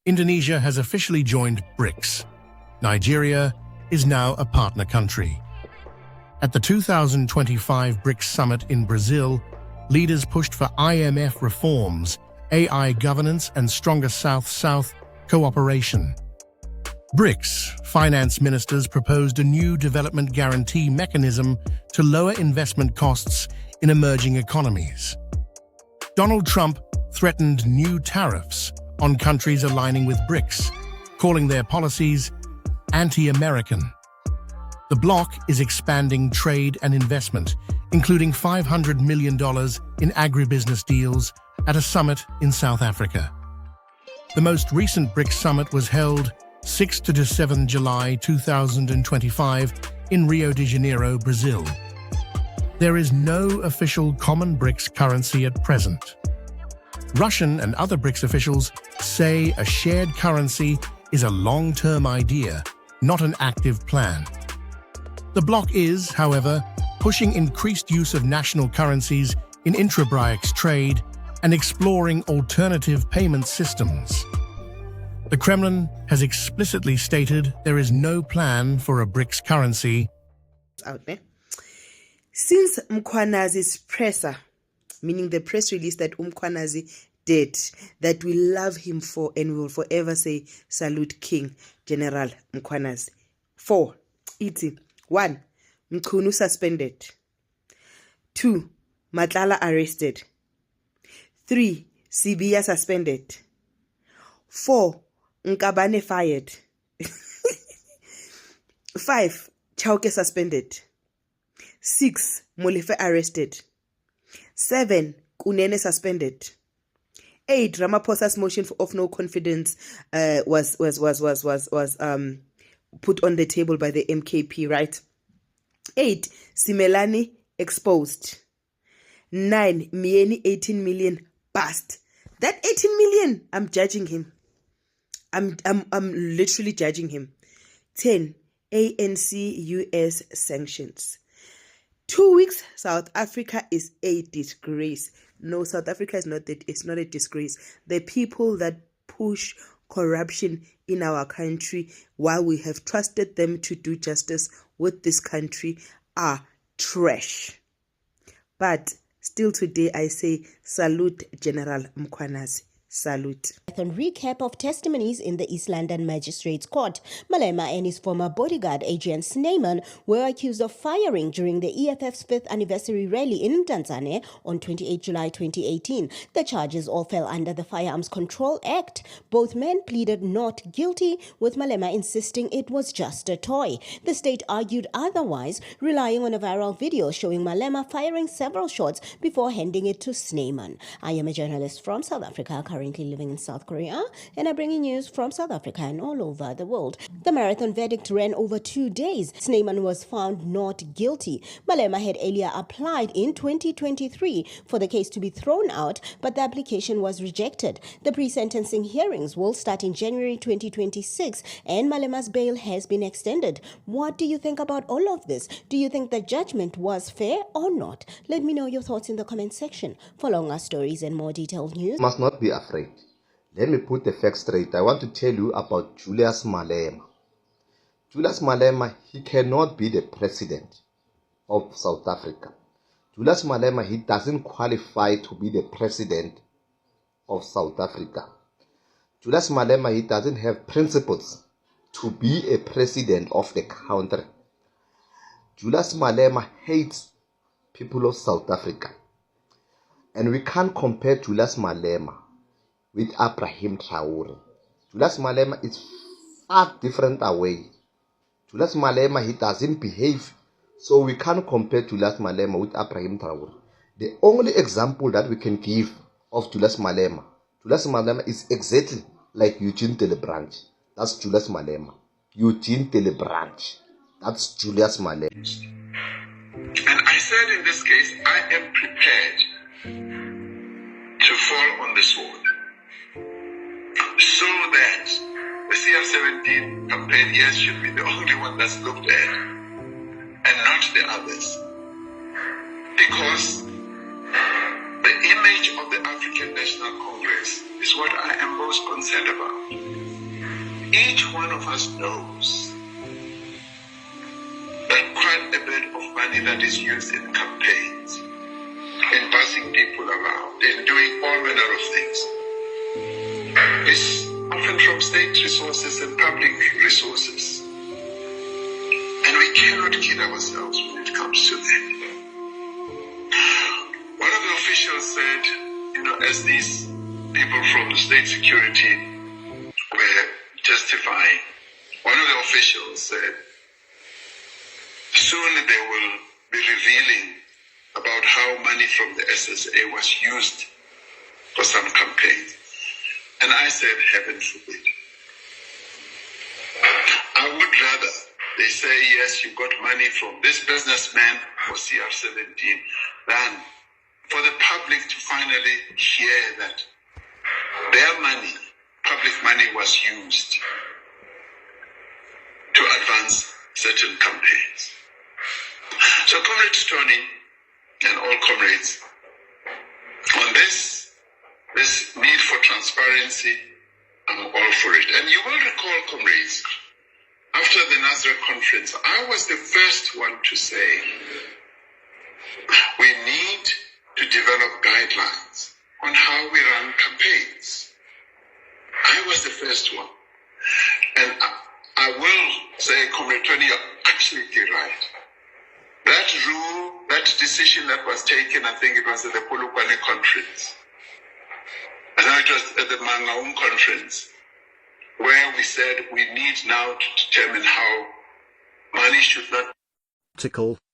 Indonesia has officially joined Brics. Nigeria is now a partner country. At the 2025 Brics Summit in Brazil, leaders pushed for IMF reforms, AI governance, and stronger South-South cooperation. Brics finance ministers proposed a new development guarantee mechanism to lower investment costs in emerging economies. Donald Trump threatened new tariffs on countries aligning with Brics, calling their policies anti-American. The bloc is expanding trade and investment, including $500 million in agribusiness deals at a summit in South Africa. The most recent Brics summit was held 6 to 7 July 2025 in Rio de Janeiro, Brazil. There is no official common Brics currency at present. Russian and other Brics officials say a shared currency is a long-term idea, not an active plan. The bloc is, however, pushing increased use of national currencies in intra-Brics trade and exploring alternative payment systems. The Kremlin has explicitly stated there is no plan for a Brics currency. Out there. Since Mkhwanazi's presser, meaning the press release that Mkhwanazi did, that we love him for and we will forever say salute King General Mkhwanazi. 4. Iti. 1. Mkhunu suspended. 2. Matlala arrested. 3. Sibiya suspended. 4. Nkabane fired. 5. Chauke suspended. 6. Molefe arrested. 7. Kunene suspended. 8. Ramaphosa's motion of no confidence was put on the table by the MKP, right? 8. Simelani exposed. 9. Mieni 18 million bust. That 18 million, I'm judging him. I'm literally judging him. 10. ANC US sanctions. 2 weeks, South Africa is a disgrace. No, South Africa is not that. It's not a disgrace. The people that push corruption in our country, while we have trusted them to do justice with this country, are trash. But still today I say salute General Mkhwanazi. Salute. Recap of testimonies in the East London Magistrates Court. Malema and his former bodyguard Adrian Snyman were accused of firing during the EFF's 5th anniversary rally in Mdantsane on 28 July 2018. The charges all fell under the Firearms Control Act. Both men pleaded not guilty, with Malema insisting it was just a toy. The state argued otherwise, relying on a viral video showing Malema firing several shots before handing it to Snyman. I am a journalist from South Africa, currently living in South Korea, and I bring you news from South Africa and all over the world. The marathon verdict ran over 2 days. Snyman was found not guilty. Malema had earlier applied in 2023 for the case to be thrown out, but the application was rejected. The pre-sentencing hearings will start in January 2026, and Malema's bail has been extended. What do you think about all of this? Do you think the judgment was fair or not? Let me know your thoughts in the comment section. For longer stories and more detailed news, must not be afraid. Let me put the facts straight. I want to tell you about Julius Malema. Julius Malema, he cannot be the president of South Africa. Julius Malema, he doesn't qualify to be the president of South Africa. Julius Malema, he doesn't have principles to be a president of the country. Julius Malema hates people of South Africa. And we can't compare Julius Malema with Abraham Traore. Julius Malema is far different away. Julius Malema, he doesn't behave, so we can't compare Julius Malema with Abraham Traore. The only example that we can give of Julius Malema is exactly like Eugene Delebranche. That's Julius Malema. Eugene Delebranche. That's Julius Malema. And I said in this case, I am prepared to fall on the sword, so that the CF17 campaign, yes, should be the only one that's looked at and not the others. Because The image of the African National Congress is what I am most concerned about. Each one of us knows that quite a bit of money that is used in campaigns, in passing people around, in doing all manner of things, is often from state resources and public resources. And we cannot kid ourselves when it comes to that. One of the officials said, as these people from the state security were testifying, one of the officials said, soon they will be revealing about how money from the SSA was used for some campaigns. And I said, heaven forbid. I would rather they say, yes, you got money from this businessman for CR17, than for the public to finally hear that their money, public money, was used to advance certain campaigns. So, Comrade Tony and all comrades, on this need for transparency, I'm all for it. And you will recall, comrades, after the NESARA conference, I was the first one to say we need to develop guidelines on how we run campaigns. I was the first one. And I will say, Comrade Tony, you're absolutely right. That rule, that decision that was taken, I think it was at the Polokwane conference. And it was at the Mangaung conference, where we said we need now to determine how money should not.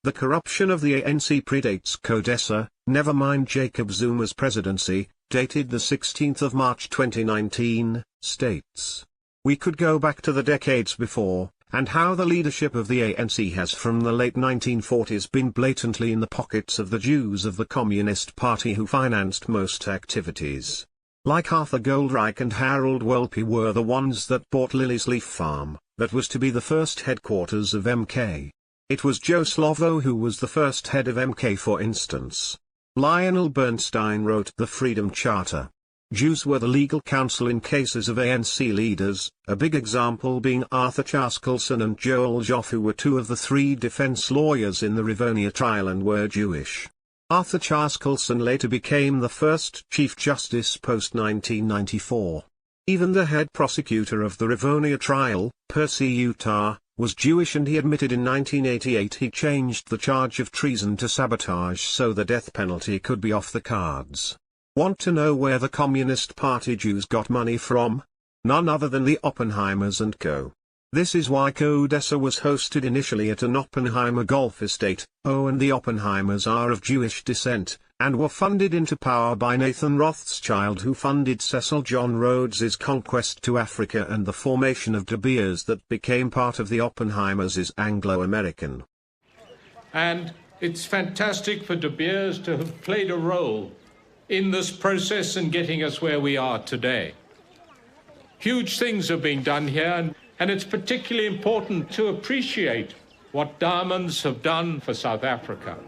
The corruption of the ANC predates CODESA, never mind Jacob Zuma's presidency, dated the 16th of March 2019, states. We could go back to the decades before, and how the leadership of the ANC has from the late 1940s been blatantly in the pockets of the Jews of the Communist Party who financed most activities. Like Arthur Goldreich and Harold Welpy were the ones that bought Lily's Leaf Farm, that was to be the first headquarters of MK. It was Joe Slovo who was the first head of MK, for instance. Lionel Bernstein wrote the Freedom Charter. Jews were the legal counsel in cases of ANC leaders, a big example being Arthur Chaskelson and Joel Joff, who were two of the three defense lawyers in the Rivonia trial and were Jewish. Arthur Chaskelson later became the first Chief Justice post-1994. Even the head prosecutor of the Rivonia trial, Percy Utah, was Jewish, and he admitted in 1988 he changed the charge of treason to sabotage so the death penalty could be off the cards. Want to know where the Communist Party Jews got money from? None other than the Oppenheimers and co. This is why CODESA was hosted initially at an Oppenheimer golf estate. And the Oppenheimers are of Jewish descent, and were funded into power by Nathan Rothschild, who funded Cecil John Rhodes's conquest to Africa and the formation of De Beers that became part of the Oppenheimers is Anglo-American. And it's fantastic for De Beers to have played a role in this process and getting us where we are today. Huge things are being done here, and it's particularly important to appreciate what diamonds have done for South Africa.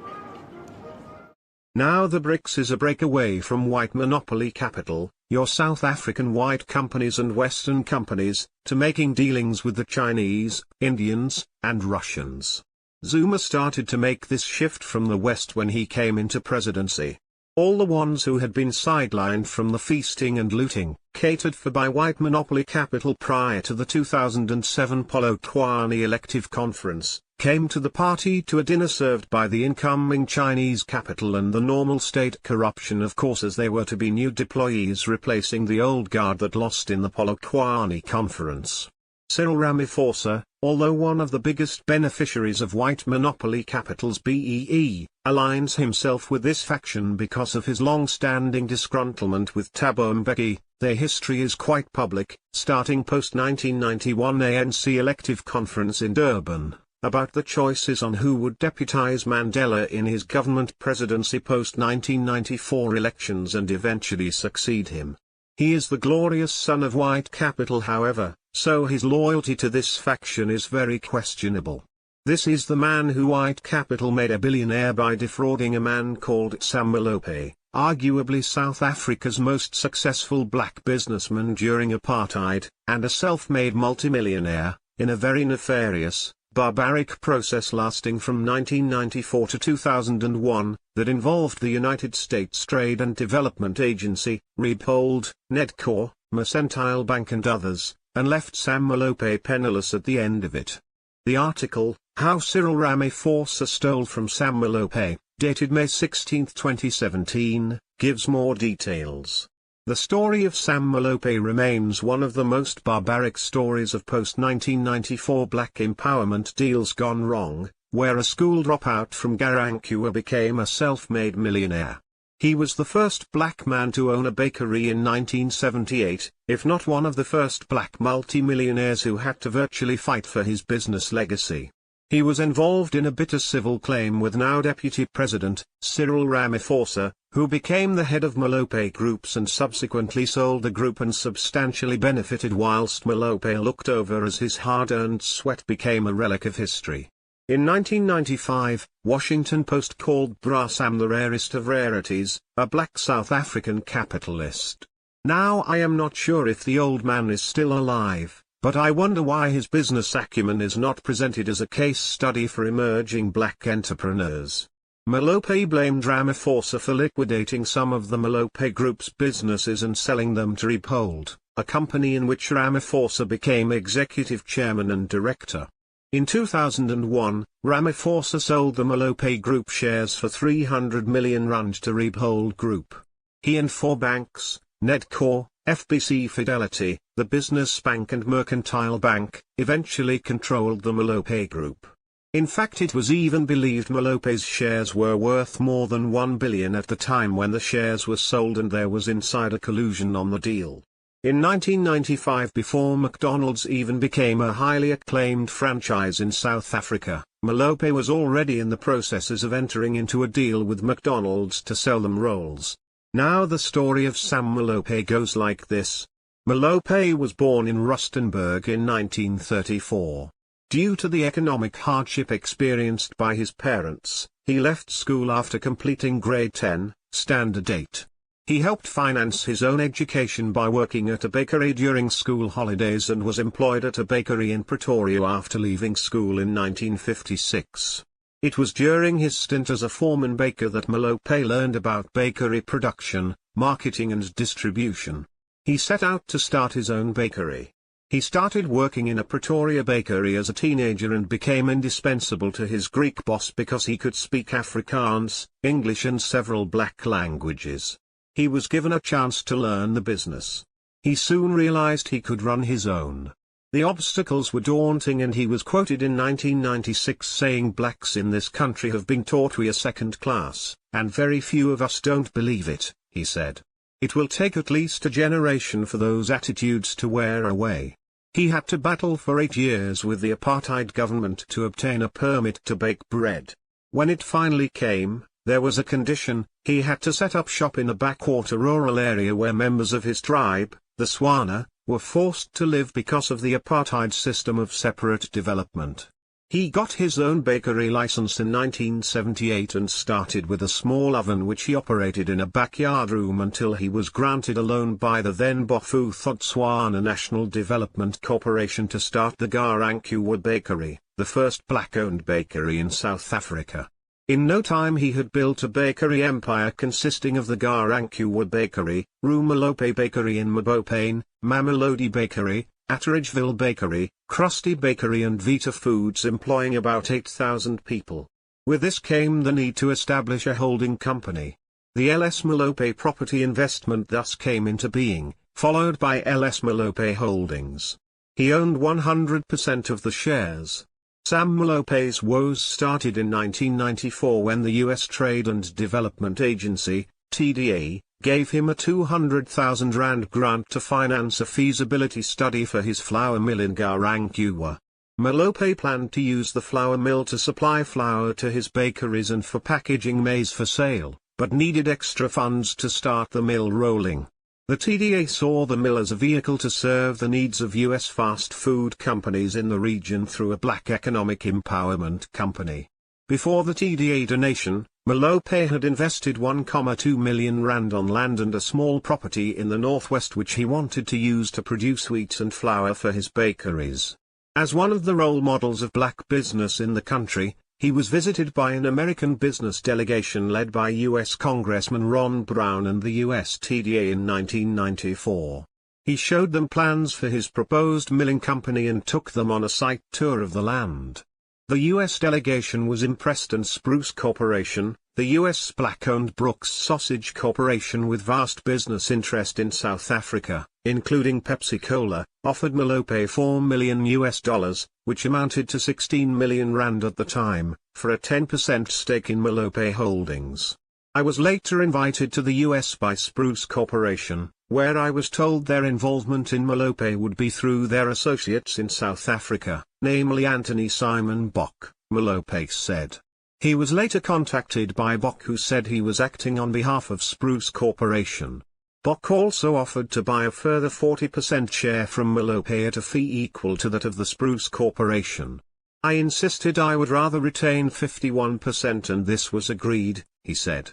Now the Brics is a break away from white monopoly capital, your South African white companies and Western companies, to making dealings with the Chinese, Indians, and Russians. Zuma started to make this shift from the West when he came into presidency. All the ones who had been sidelined from the feasting and looting, catered for by white monopoly capital prior to the 2007 Polokwane elective conference, came to the party to a dinner served by the incoming Chinese capital and the normal state corruption, of course, as they were to be new deployees replacing the old guard that lost in the Polokwane conference. Cyril Ramaphosa, although one of the biggest beneficiaries of white monopoly capital's BEE, aligns himself with this faction because of his long-standing disgruntlement with Thabo Mbeki. Their history is quite public, starting post-1991 ANC elective conference in Durban, about the choices on who would deputize Mandela in his government presidency post-1994 elections and eventually succeed him. He is the glorious son of white capital, however, so his loyalty to this faction is very questionable. This is the man who white capital made a billionaire by defrauding a man called Sam Malope, arguably South Africa's most successful black businessman during apartheid, and a self-made multimillionaire, in a very nefarious, barbaric process lasting from 1994 to 2001, that involved the United States Trade and Development Agency, Repold, Nedcor, Mercantile Bank and others, and left Sam Molope penniless at the end of it. The article, How Cyril Ramaphosa Stole from Sam Molope, dated May 16, 2017, gives more details. The story of Sam Molope remains one of the most barbaric stories of post-1994 black empowerment deals gone wrong, where a school dropout from Garankuwa became a self-made millionaire. He was the first black man to own a bakery in 1978, if not one of the first black multimillionaires who had to virtually fight for his business legacy. He was involved in a bitter civil claim with now Deputy President, Cyril Ramaphosa, who became the head of Molope Groups and subsequently sold the group and substantially benefited whilst Molope looked over as his hard-earned sweat became a relic of history. In 1995, Washington Post called Bra Sam the rarest of rarities, a black South African capitalist. Now I am not sure if the old man is still alive, but I wonder why his business acumen is not presented as a case study for emerging black entrepreneurs. Molope blamed Ramaphosa for liquidating some of the Molope Group's businesses and selling them to Repold, a company in which Ramaphosa became executive chairman and director. In 2001, Ramaphosa sold the Molope Group shares for 300 million rand to Repold Group. He and four banks, Nedcor, FBC Fidelity, the Business Bank and Mercantile Bank, eventually controlled the Molope Group. In fact, it was even believed Molope's shares were worth more than 1 billion at the time when the shares were sold, and there was insider collusion on the deal. In 1995, before McDonald's even became a highly acclaimed franchise in South Africa, Molope was already in the processes of entering into a deal with McDonald's to sell them rolls. Now the story of Sam Molope goes like this. Molope was born in Rustenburg in 1934. Due to the economic hardship experienced by his parents, he left school after completing grade 10, standard 8. He helped finance his own education by working at a bakery during school holidays and was employed at a bakery in Pretoria after leaving school in 1956. It was during his stint as a foreman baker that Molope learned about bakery production, marketing and distribution. He set out to start his own bakery. He started working in a Pretoria bakery as a teenager and became indispensable to his Greek boss because he could speak Afrikaans, English and several black languages. He was given a chance to learn the business. He soon realized he could run his own. The obstacles were daunting, and he was quoted in 1996 saying, "Blacks in this country have been taught we are second class, and very few of us don't believe it," he said. It will take at least a generation for those attitudes to wear away. He had to battle for 8 years with the apartheid government to obtain a permit to bake bread. When it finally came, there was a condition: he had to set up shop in a backwater rural area where members of his tribe, the Swana, were forced to live because of the apartheid system of separate development. He got his own bakery license in 1978 and started with a small oven which he operated in a backyard room until he was granted a loan by the then Botswana National Development Corporation to start the Garankuwa Bakery, the first black-owned bakery in South Africa. In no time he had built a bakery empire consisting of the Garankuwa Bakery, Rue Molope Bakery in Mabopane, Mamelodi Bakery, Atteridgeville Bakery, Krusty Bakery and Vita Foods, employing about 8,000 people. With this came the need to establish a holding company. The LS Molope Property Investment thus came into being, followed by LS Molope Holdings. He owned 100% of the shares. Sam Molope's woes started in 1994 when the U.S. Trade and Development Agency, TDA, gave him a 200,000 rand grant to finance a feasibility study for his flour mill in Garankuwa. Molope planned to use the flour mill to supply flour to his bakeries and for packaging maize for sale, but needed extra funds to start the mill rolling. The TDA saw the mill as a vehicle to serve the needs of U.S. fast food companies in the region through a black economic empowerment company. Before the TDA donation, Malope had invested 1,2 million rand on land and a small property in the northwest which he wanted to use to produce wheat and flour for his bakeries. As one of the role models of black business in the country, he was visited by an American business delegation led by U.S. Congressman Ron Brown and the U.S. TDA in 1994. He showed them plans for his proposed milling company and took them on a site tour of the land. The U.S. delegation was impressed and Spruce Corporation, the U.S. black-owned Brics Sausage Corporation with vast business interest in South Africa, including Pepsi-Cola, offered Malope $4 million, which amounted to 16 million rand at the time, for a 10% stake in Malope Holdings. I was later invited to the U.S. by Spruce Corporation, where I was told their involvement in Malope would be through their associates in South Africa, namely Anthony Simon Bok, Malope said. He was later contacted by Bok, who said he was acting on behalf of Spruce Corporation. Bok also offered to buy a further 40% share from Malope at a fee equal to that of the Spruce Corporation. I insisted I would rather retain 51% and this was agreed, he said.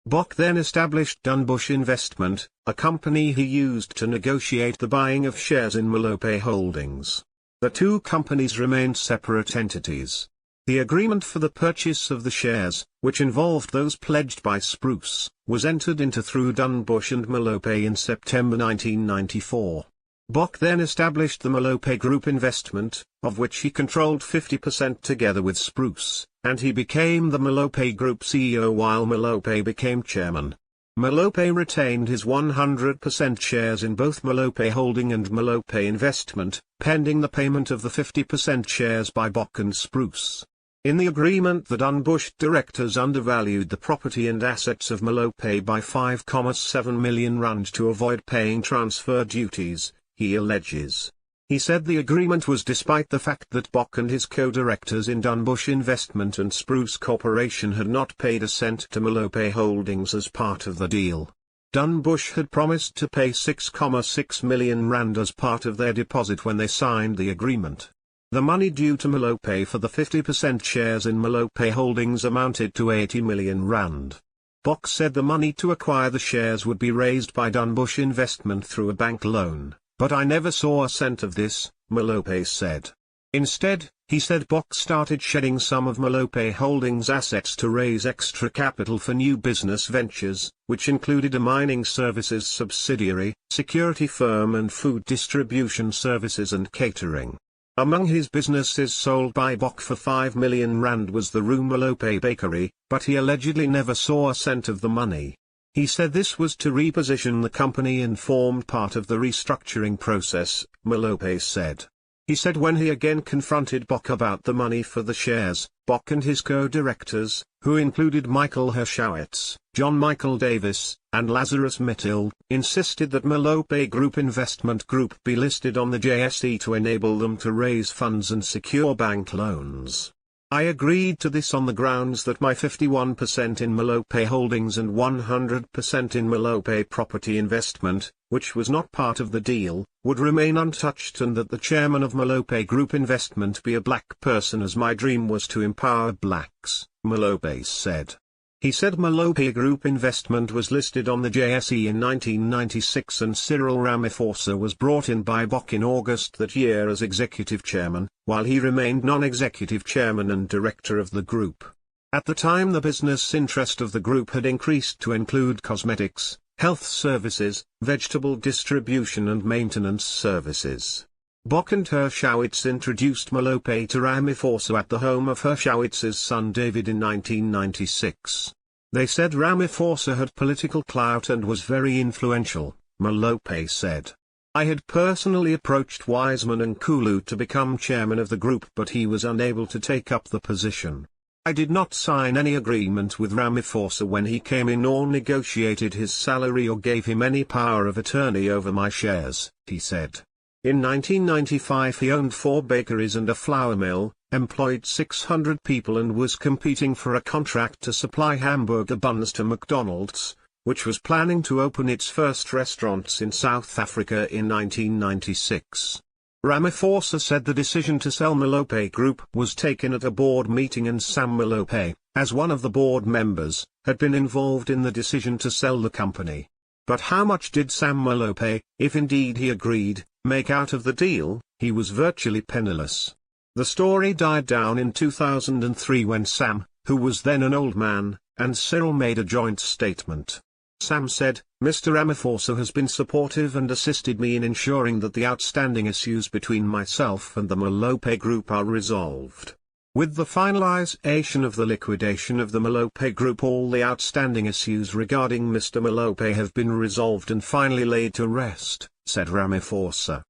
Bok then established Dunbush Investment, a company he used to negotiate the buying of shares in Malope Holdings. The two companies remained separate entities. The agreement for the purchase of the shares, which involved those pledged by Spruce, was entered into through Dunbush and Malope in September 1994. Bok then established the Malope Group Investment, of which he controlled 50% together with Spruce, and he became the Malope Group CEO while Malope became chairman. Malope retained his 100% shares in both Malope Holding and Malope Investment, pending the payment of the 50% shares by Bok and Spruce. In the agreement, the Dunbush directors undervalued the property and assets of Malope by 5.7 million rand to avoid paying transfer duties, he alleges. He said the agreement was despite the fact that Bok and his co-directors in Dunbush Investment and Spruce Corporation had not paid a cent to Malope Holdings as part of the deal. Dunbush had promised to pay 6.6 million rand as part of their deposit when they signed the agreement. The money due to Malope for the 50% shares in Malope Holdings amounted to 80 million rand. Bok said the money to acquire the shares would be raised by Dunbush Investment through a bank loan. But I never saw a cent of this, Malope said. Instead, he said Bok started shedding some of Malope Holdings' assets to raise extra capital for new business ventures, which included a mining services subsidiary, security firm and food distribution services and catering. Among his businesses sold by Bok for 5 million rand was the Rue Malope Bakery, but he allegedly never saw a cent of the money. He said this was to reposition the company and formed part of the restructuring process, Malope said. He said when he again confronted Bok about the money for the shares, Bok and his co-directors, who included Michael Hershowitz, John Michael Davis, and Lazarus Mittil, insisted that Malope Group Investment Group be listed on the JSE to enable them to raise funds and secure bank loans. I agreed to this on the grounds that my 51% in Malope Holdings and 100% in Malope Property Investment, which was not part of the deal, would remain untouched and that the chairman of Malope Group Investment be a black person, as my dream was to empower blacks, Malope said. He said Malope Group Investment was listed on the JSE in 1996 and Cyril Ramaphosa was brought in by Bok in August that year as executive chairman, while he remained non-executive chairman and director of the group. At the time the business interest of the group had increased to include cosmetics, health services, vegetable distribution and maintenance services. Bok and Hershowitz introduced Malope to Ramaphosa at the home of Hershowitz's son David in 1996. They said Ramaphosa had political clout and was very influential, Malope said. I had personally approached Wiseman and Kulu to become chairman of the group, but he was unable to take up the position. I did not sign any agreement with Ramaphosa when he came in or negotiated his salary or gave him any power of attorney over my shares, he said. In 1995 he owned 4 bakeries and a flour mill, employed 600 people and was competing for a contract to supply hamburger buns to McDonald's, which was planning to open its first restaurants in South Africa in 1996. Ramaphosa said the decision to sell Malope Group was taken at a board meeting and Sam Malope, as one of the board members, had been involved in the decision to sell the company. But how much did Sam Malope, if indeed he agreed, make out of the deal? He was virtually penniless. The story died down in 2003 when Sam, who was then an old man, and Cyril made a joint statement. Sam said, "Mr. Ramaphosa has been supportive and assisted me in ensuring that the outstanding issues between myself and the Malope Group are resolved. With the finalization of the liquidation of the Malope Group, all the outstanding issues regarding Mr. Malope have been resolved and finally laid to rest," said Ramaphosa.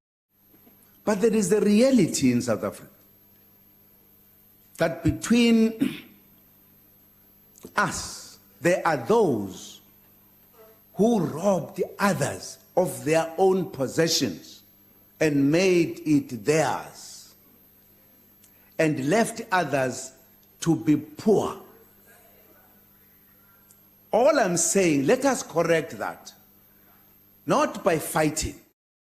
But there is the reality in South Africa that between us, there are those who robbed others of their own possessions and made it theirs, and left others to be poor. All I'm saying, let us correct that, not by fighting.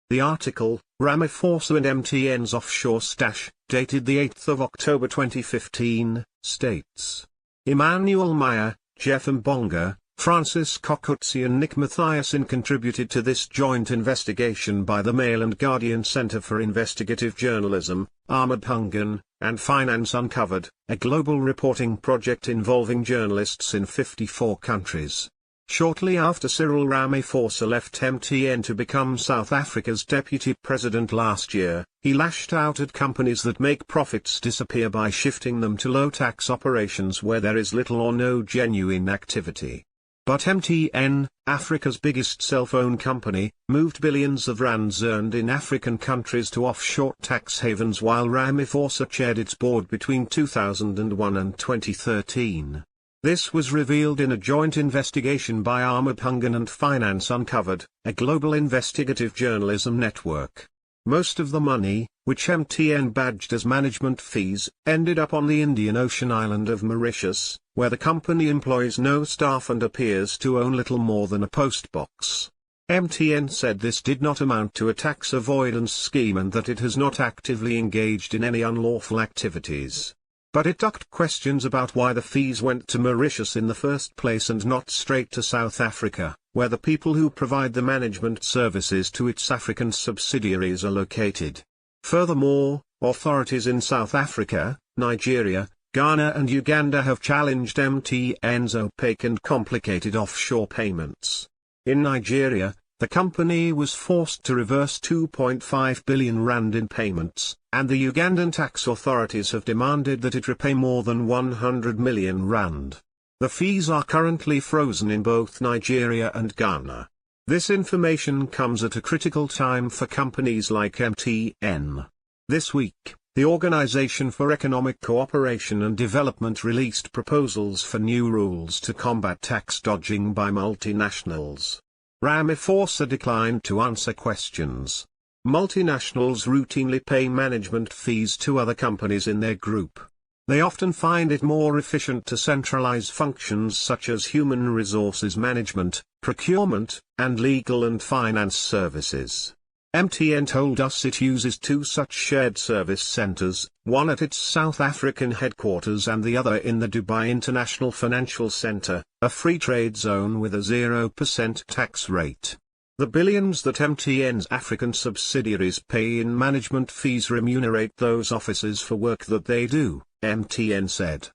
The article, Ramaphosa and MTN's offshore stash, dated the 8th of October 2015, states, Emmanuel Meyer, Jeff Mbonga, Francis Kokutsi and Nick Mathiasen contributed to this joint investigation by the Mail and Guardian Centre for Investigative Journalism, Ahmed Pungan, and Finance Uncovered, a global reporting project involving journalists in 54 countries. Shortly after Cyril Ramaphosa left MTN to become South Africa's deputy president last year, he lashed out at companies that make profits disappear by shifting them to low-tax operations where there is little or no genuine activity. But MTN, Africa's biggest cell phone company, moved billions of rands earned in African countries to offshore tax havens while Ramaphosa chaired its board between 2001 and 2013. This was revealed in a joint investigation by Ahmed Pungan and Finance Uncovered, a global investigative journalism network. Most of the money, which MTN badged as management fees, ended up on the Indian Ocean island of Mauritius, where the company employs no staff and appears to own little more than a post box. MTN said this did not amount to a tax avoidance scheme and that it has not actively engaged in any unlawful activities. But it ducked questions about why the fees went to Mauritius in the first place and not straight to South Africa, where the people who provide the management services to its African subsidiaries are located. Furthermore, authorities in South Africa, Nigeria, Ghana and Uganda have challenged MTN's opaque and complicated offshore payments. In Nigeria, the company was forced to reverse 2.5 billion rand in payments, and the Ugandan tax authorities have demanded that it repay more than 100 million rand. The fees are currently frozen in both Nigeria and Ghana. This information comes at a critical time for companies like MTN. This week, the Organization for Economic Cooperation and Development released proposals for new rules to combat tax dodging by multinationals. Ramaphosa declined to answer questions. Multinationals routinely pay management fees to other companies in their group. They often find it more efficient to centralize functions such as human resources management, procurement, and legal and finance services. MTN told us it uses two such shared service centers, one at its South African headquarters and the other in the Dubai International Financial Center, a free trade zone with a 0% tax rate. The billions that MTN's African subsidiaries pay in management fees remunerate those offices for work that they do, MTN said.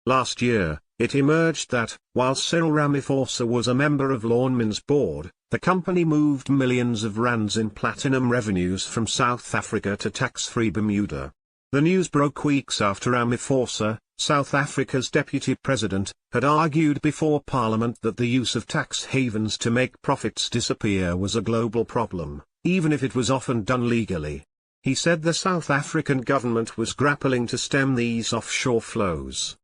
Last year, it emerged that, while Cyril Ramaphosa was a member of Lawnman's board, the company moved millions of rands in platinum revenues from South Africa to tax-free Bermuda. The news broke weeks after Ramaphosa, South Africa's deputy president, had argued before Parliament that the use of tax havens to make profits disappear was a global problem, even if it was often done legally. He said the South African government was grappling to stem these offshore flows.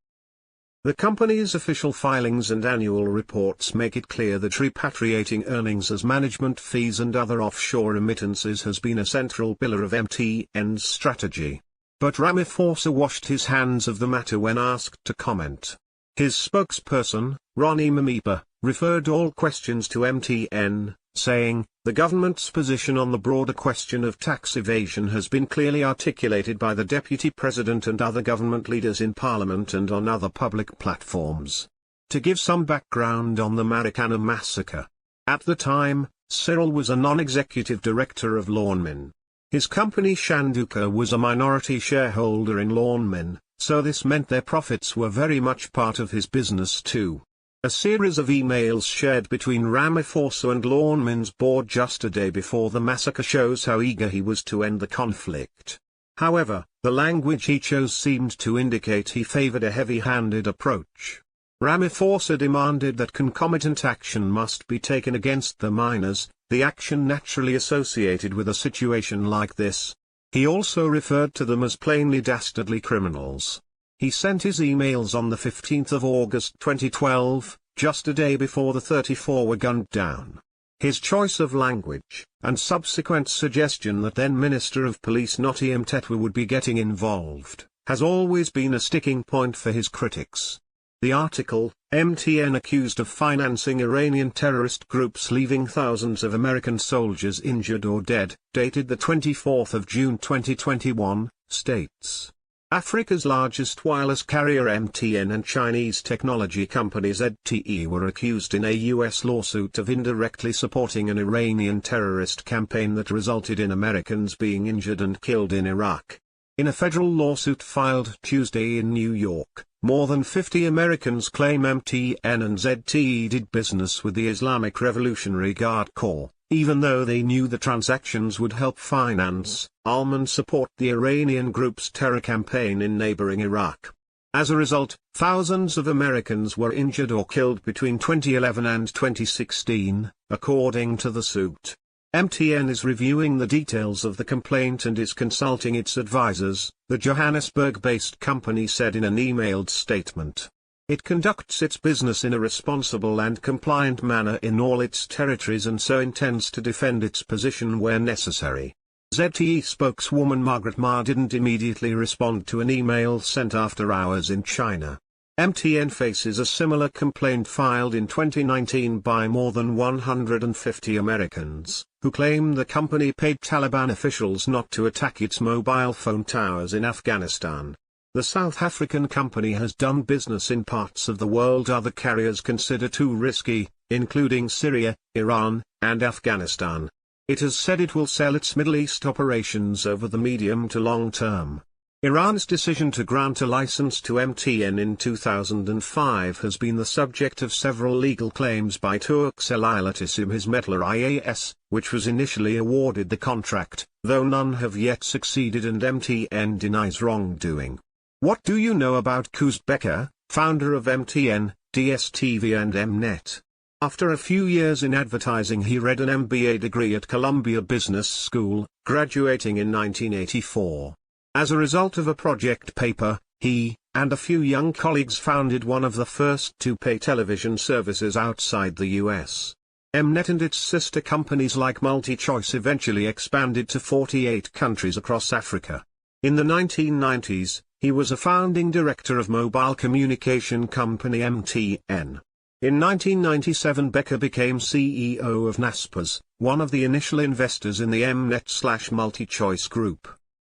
The company's official filings and annual reports make it clear that repatriating earnings as management fees and other offshore remittances has been a central pillar of MTN's strategy. But Ramaphosa washed his hands of the matter when asked to comment. His spokesperson, Ronnie Mamipa, referred all questions to MTN, saying, "The government's position on the broader question of tax evasion has been clearly articulated by the Deputy President and other government leaders in Parliament and on other public platforms." To give some background on the Marikana massacre. At the time, Cyril was a non-executive director of Lawnmen. His company Shanduka was a minority shareholder in Lawnmen, so this meant their profits were very much part of his business too. A series of emails shared between Ramaphosa and Lawnmen's board just a day before the massacre shows how eager he was to end the conflict. However, the language he chose seemed to indicate he favored a heavy-handed approach. Ramaphosa demanded that concomitant action must be taken against the miners, the action naturally associated with a situation like this. He also referred to them as plainly dastardly criminals. He sent his emails on the 15th of August 2012, just a day before the 34 were gunned down. His choice of language, and subsequent suggestion that then Minister of Police Noti Mtetwa would be getting involved, has always been a sticking point for his critics. The article, MTN accused of financing Iranian terrorist groups leaving thousands of American soldiers injured or dead, dated the 24th of June 2021, states, Africa's largest wireless carrier MTN and Chinese technology company ZTE were accused in a U.S. lawsuit of indirectly supporting an Iranian terrorist campaign that resulted in Americans being injured and killed in Iraq. In a federal lawsuit filed Tuesday in New York, more than 50 Americans claim MTN and ZTE did business with the Islamic Revolutionary Guard Corps, even though they knew the transactions would help finance, arm and support the Iranian group's terror campaign in neighboring Iraq. As a result, thousands of Americans were injured or killed between 2011 and 2016, according to the suit. MTN is reviewing the details of the complaint and is consulting its advisors, the Johannesburg-based company said in an emailed statement. It conducts its business in a responsible and compliant manner in all its territories and so intends to defend its position where necessary. ZTE spokeswoman Margaret Ma didn't immediately respond to an email sent after hours in China. MTN faces a similar complaint filed in 2019 by more than 150 Americans, who claim the company paid Taliban officials not to attack its mobile phone towers in Afghanistan. The South African company has done business in parts of the world other carriers consider too risky, including Syria, Iran, and Afghanistan. It has said it will sell its Middle East operations over the medium to long term. Iran's decision to grant a license to MTN in 2005 has been the subject of several legal claims by Turkcell İletişim Hizmetleri IAS, which was initially awarded the contract, though none have yet succeeded and MTN denies wrongdoing. What do you know about Koos Bekker, founder of MTN, DSTV and Mnet? After a few years in advertising he read an MBA degree at Columbia Business School, graduating in 1984. As a result of a project paper, he, and a few young colleagues founded one of the first to pay television services outside the US. Mnet and its sister companies like MultiChoice eventually expanded to 48 countries across Africa. In the 1990s, he was a founding director of mobile communication company MTN. In 1997 Bekker became CEO of Naspers, one of the initial investors in the Mnet/MultiChoice group.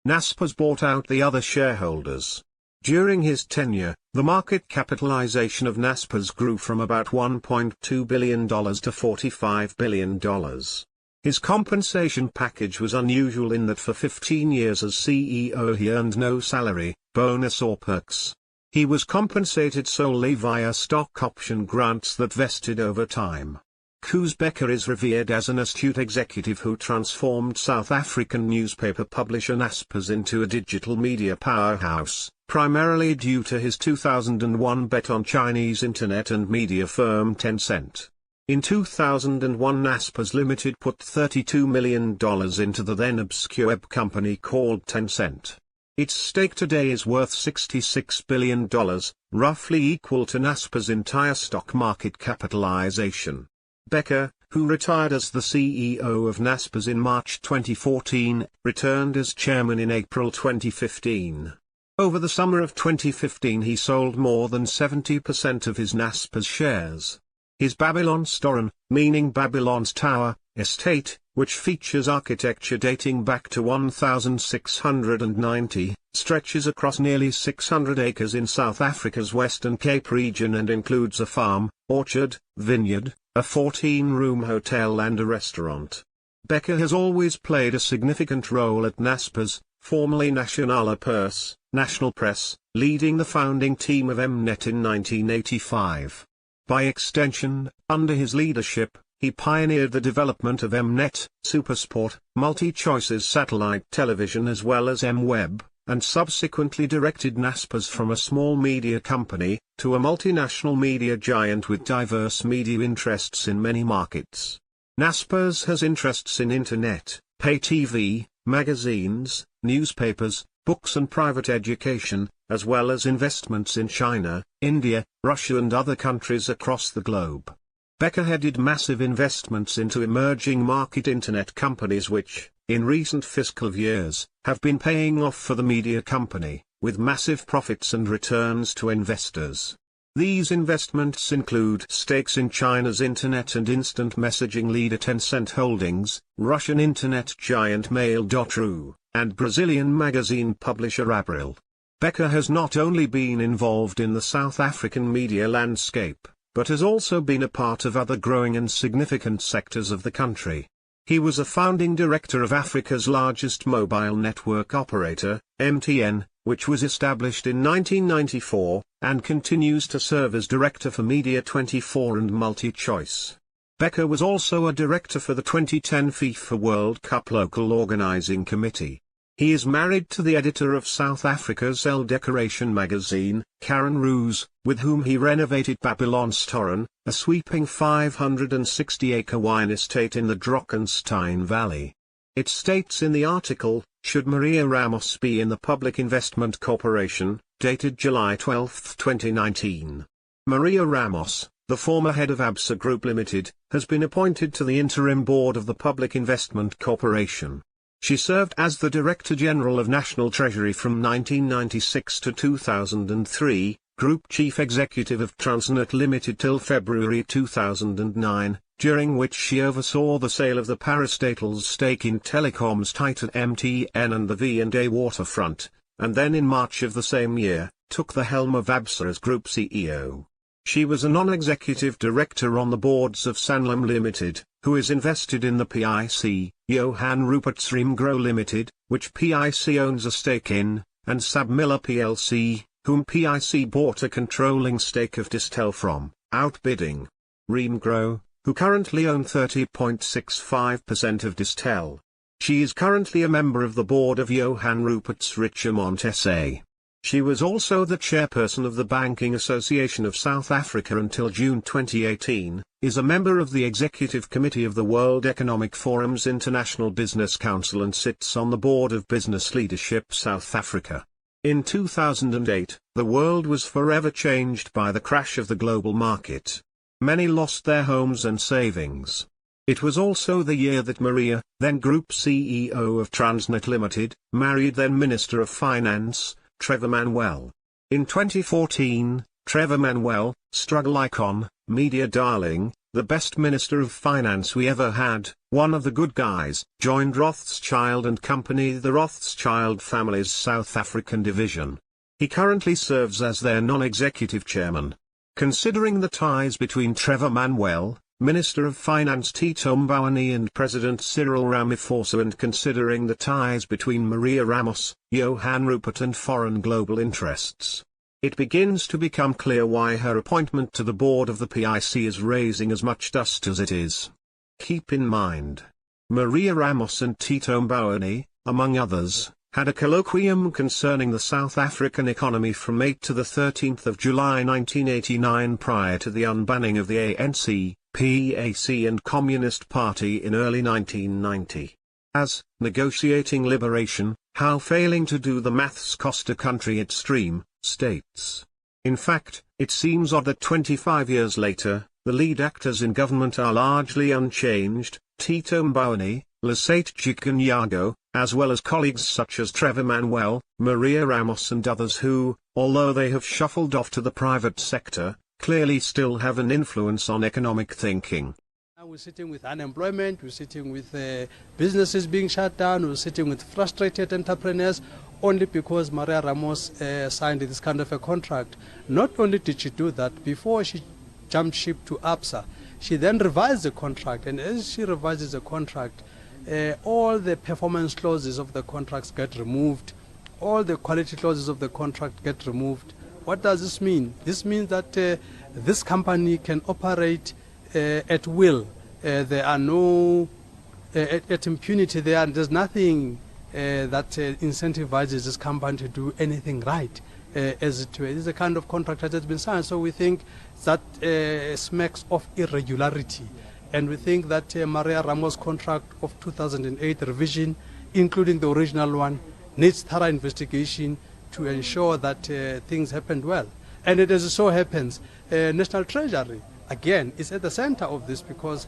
Naspers bought out the other shareholders. During his tenure, the market capitalization of Naspers grew from about $1.2 billion to $45 billion. His compensation package was unusual in that for 15 years as CEO he earned no salary, bonus or perks. He was compensated solely via stock option grants that vested over time. Koos Bekker is revered as an astute executive who transformed South African newspaper publisher Naspers into a digital media powerhouse, primarily due to his 2001 bet on Chinese internet and media firm Tencent. In 2001 Naspers Limited put $32 million into the then obscure web company called Tencent. Its stake today is worth $66 billion, roughly equal to Naspers' entire stock market capitalization. Bekker, who retired as the CEO of Naspers in March 2014, returned as chairman in April 2015. Over the summer of 2015 he sold more than 70% of his Naspers shares. His Babylon Storen, meaning Babylon's Tower, estate, which features architecture dating back to 1690, stretches across nearly 600 acres in South Africa's Western Cape region and includes a farm, orchard, vineyard, a 14-room hotel and a restaurant. Becker has always played a significant role at NASPERS, formerly Nationale Pers, National Press, leading the founding team of Mnet in 1985. By extension, under his leadership, he pioneered the development of Mnet, SuperSport, MultiChoice's satellite television as well as MWeb, and subsequently directed NASPERS from a small media company, to a multinational media giant with diverse media interests in many markets. NASPERS has interests in internet, pay TV, magazines, newspapers, books and private education, as well as investments in China, India, Russia and other countries across the globe. Becker headed massive investments into emerging market internet companies which, in recent fiscal years, have been paying off for the media company, with massive profits and returns to investors. These investments include stakes in China's internet and instant messaging leader Tencent Holdings, Russian internet giant Mail.ru, and Brazilian magazine publisher Abril. Becker has not only been involved in the South African media landscape, but has also been a part of other growing and significant sectors of the country. He was a founding director of Africa's largest mobile network operator, MTN, which was established in 1994, and continues to serve as director for Media24 and MultiChoice. Becker was also a director for the 2010 FIFA World Cup Local Organizing Committee. He is married to the editor of South Africa's Elle Decoration magazine, Karen Roos, with whom he renovated Babylonstoren, a sweeping 560-acre wine estate in the Drakensberg Valley. It states in the article, "Should Maria Ramos be in the Public Investment Corporation?" dated July 12, 2019. Maria Ramos, the former head of Absa Group Limited, has been appointed to the interim board of the Public Investment Corporation. She served as the Director General of National Treasury from 1996 to 2003, Group Chief Executive of Transnet Limited till February 2009, during which she oversaw the sale of the parastatal's stake in telecoms titan MTN and the V&A Waterfront, and then in March of the same year, took the helm of Absa as Group CEO. She was a non-executive director on the boards of Sanlam Limited, who is invested in the PIC, Johan Rupert's Remgro Limited, which PIC owns a stake in, and Sabmiller plc, whom PIC bought a controlling stake of Distel from, outbidding Remgro, who currently own 30.65% of Distel. She is currently a member of the board of Johan Rupert's Richemont SA. She was also the chairperson of the Banking Association of South Africa until June 2018, is a member of the Executive Committee of the World Economic Forum's International Business Council and sits on the board of Business Leadership South Africa. In 2008, the world was forever changed by the crash of the global market. Many lost their homes and savings. It was also the year that Maria, then Group CEO of Transnet Limited, married then Minister of Finance, Trevor Manuel. In 2014, Trevor Manuel, struggle icon, media darling, the best Minister of Finance we ever had, one of the good guys, joined Rothschild and Company, the Rothschild family's South African division. He currently serves as their non-executive chairman. Considering the ties between Trevor Manuel, Minister of Finance Tito Mboweni and President Cyril Ramaphosa, and considering the ties between Maria Ramos, Johan Rupert and foreign global interests, it begins to become clear why her appointment to the board of the PIC is raising as much dust as it is. Keep in mind, Maria Ramos and Tito Mboweni, among others, had a colloquium concerning the South African economy from 8 to 13 July 1989 prior to the unbanning of the ANC, PAC and Communist Party in early 1990. As, negotiating liberation, how failing to do the maths cost a country its stream, states. In fact, it seems odd that 25 years later, the lead actors in government are largely unchanged, Tito Mboweni, Lesate Chikanyago, as well as colleagues such as Trevor Manuel, Maria Ramos and others who, although they have shuffled off to the private sector, clearly still have an influence on economic thinking. we're sitting with unemployment, we're sitting with businesses being shut down, we're sitting with frustrated entrepreneurs, only because Maria Ramos signed this kind of a contract. Not only did she do that, before she jumped ship to ABSA, she then revised the contract, and as she revises the contract, all the performance clauses of the contracts get removed, all the quality clauses of the contract get removed. What does this mean? This means that this company can operate at will. There are no, at impunity there's nothing that incentivizes this company to do anything right as it were. This is a kind of contract that has been signed, so we think that smacks of irregularity. And we think that Maria Ramos' contract of 2008 revision, including the original one, needs thorough investigation to ensure that things happened well. And it as it so happens, National Treasury, again, is at the center of this, because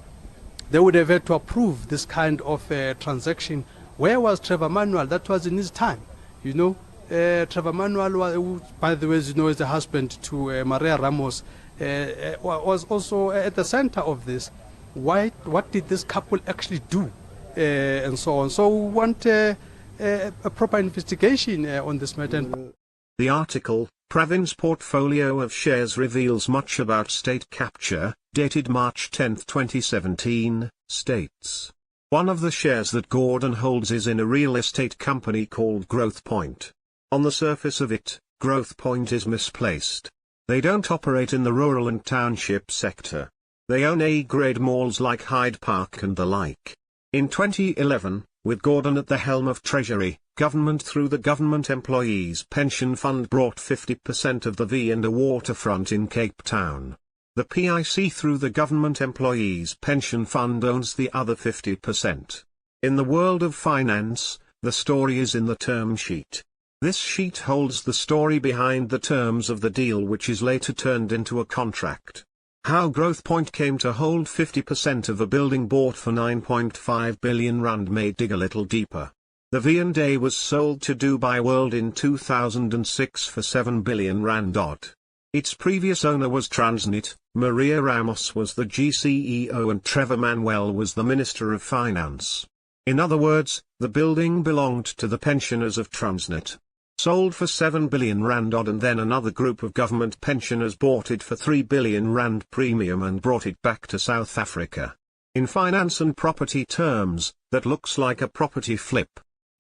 they would have had to approve this kind of transaction. Where was Trevor Manuel? That was in his time, you know. Trevor Manuel, who, by the way, as you know, is the husband to Maria Ramos, was also at the center of this. What did this couple actually do, and so on? So we want a proper investigation on this matter. The article, Pravin's portfolio of shares reveals much about state capture, dated March 10, 2017, states. One of the shares that Gordon holds is in a real estate company called Growth Point. On the surface of it, Growth Point is misplaced. They don't operate in the rural and township sector. They own A-grade malls like Hyde Park and the like. In 2011, with Gordon at the helm of Treasury, government through the Government Employees Pension Fund bought 50% of the V and a waterfront in Cape Town. The PIC through the Government Employees Pension Fund owns the other 50%. In the world of finance, the story is in the term sheet. This sheet holds the story behind the terms of the deal, which is later turned into a contract. How Growth Point came to hold 50% of a building bought for 9.5 billion rand may dig a little deeper. The V&A was sold to Dubai World in 2006 for 7 billion rand odd. Its previous owner was Transnet, Maria Ramos was the GCEO and Trevor Manuel was the Minister of Finance. In other words, the building belonged to the pensioners of Transnet. Sold for 7 billion rand odd, and then another group of government pensioners bought it for 3 billion rand premium and brought it back to South Africa. In finance and property terms, that looks like a property flip.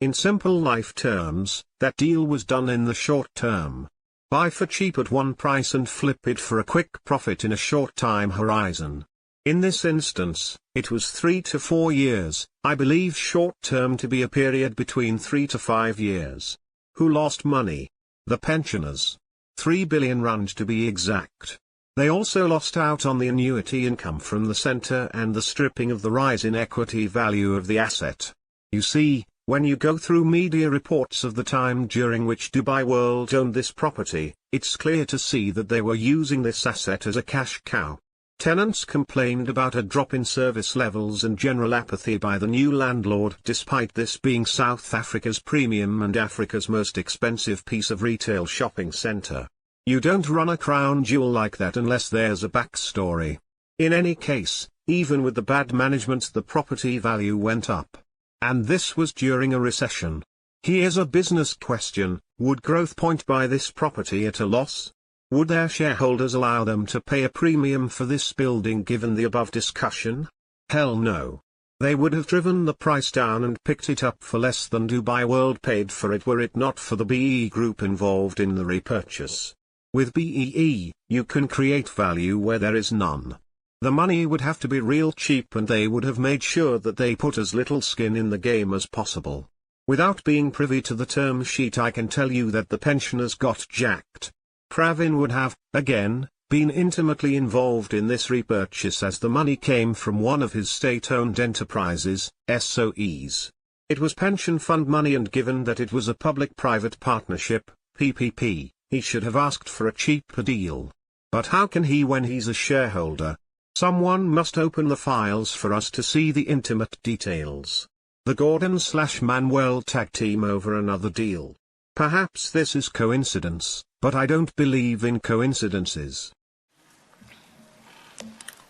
In simple life terms, that deal was done in the short term. Buy for cheap at one price and flip it for a quick profit in a short time horizon. In this instance, it was 3 to 4 years, I believe short term to be a period between 3 to 5 years. Who lost money? The pensioners. 3 billion rand to be exact. They also lost out on the annuity income from the centre and the stripping of the rise in equity value of the asset. You see, when you go through media reports of the time during which Dubai World owned this property, it's clear to see that they were using this asset as a cash cow. Tenants complained about a drop in service levels and general apathy by the new landlord, despite this being South Africa's premium and Africa's most expensive piece of retail shopping centre. You don't run a crown jewel like that unless there's a backstory. In any case, even with the bad management, the property value went up. And this was during a recession. Here's a business question: would Growth Point buy this property at a loss? Would their shareholders allow them to pay a premium for this building given the above discussion? Hell no. They would have driven the price down and picked it up for less than Dubai World paid for it were it not for the BEE group involved in the repurchase. With BEE, you can create value where there is none. The money would have to be real cheap, and they would have made sure that they put as little skin in the game as possible. Without being privy to the term sheet, I can tell you that the pensioners got jacked. Pravin would have, again, been intimately involved in this repurchase as the money came from one of his state-owned enterprises, SOEs. It was pension fund money, and given that it was a public-private partnership, PPP, he should have asked for a cheaper deal. But how can he when he's a shareholder? Someone must open the files for us to see the intimate details. The Gordon/Manuel tag team over another deal. Perhaps this is coincidence, but I don't believe in coincidences.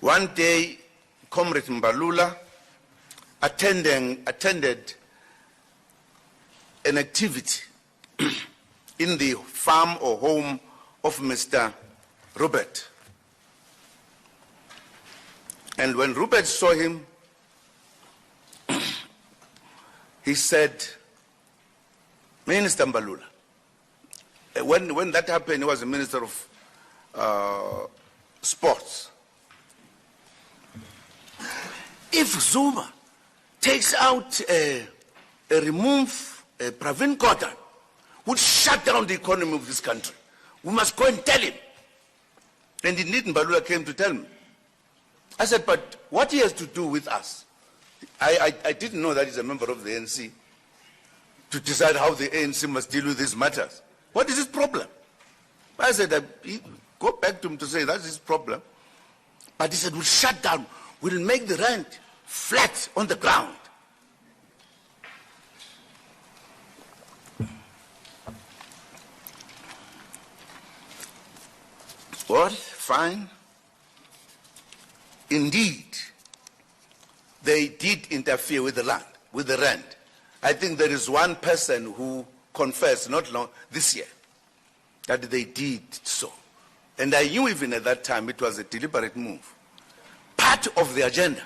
One day, Comrade Mbalula attended an activity in the farm or home of Mr. Rupert. And when Rupert saw him, he said, Minister Mbalula, when that happened, he was the Minister of Sports. If Zuma takes out remove Pravin Gordhan, would shut down the economy of this country. We must go and tell him. And indeed, Mbalula came to tell me. I said, but what he has to do with us? I didn't know that he's a member of the ANC to decide how the ANC must deal with these matters. What is his problem? I said, go back to him to say that's his problem. But he said, we'll shut down. We'll make the rand flat on the ground. Well, fine. Indeed, they did interfere with the land, with the rand. I think there is one person who confessed not long this year that they did so. And I knew even at that time it was a deliberate move. Part of the agenda.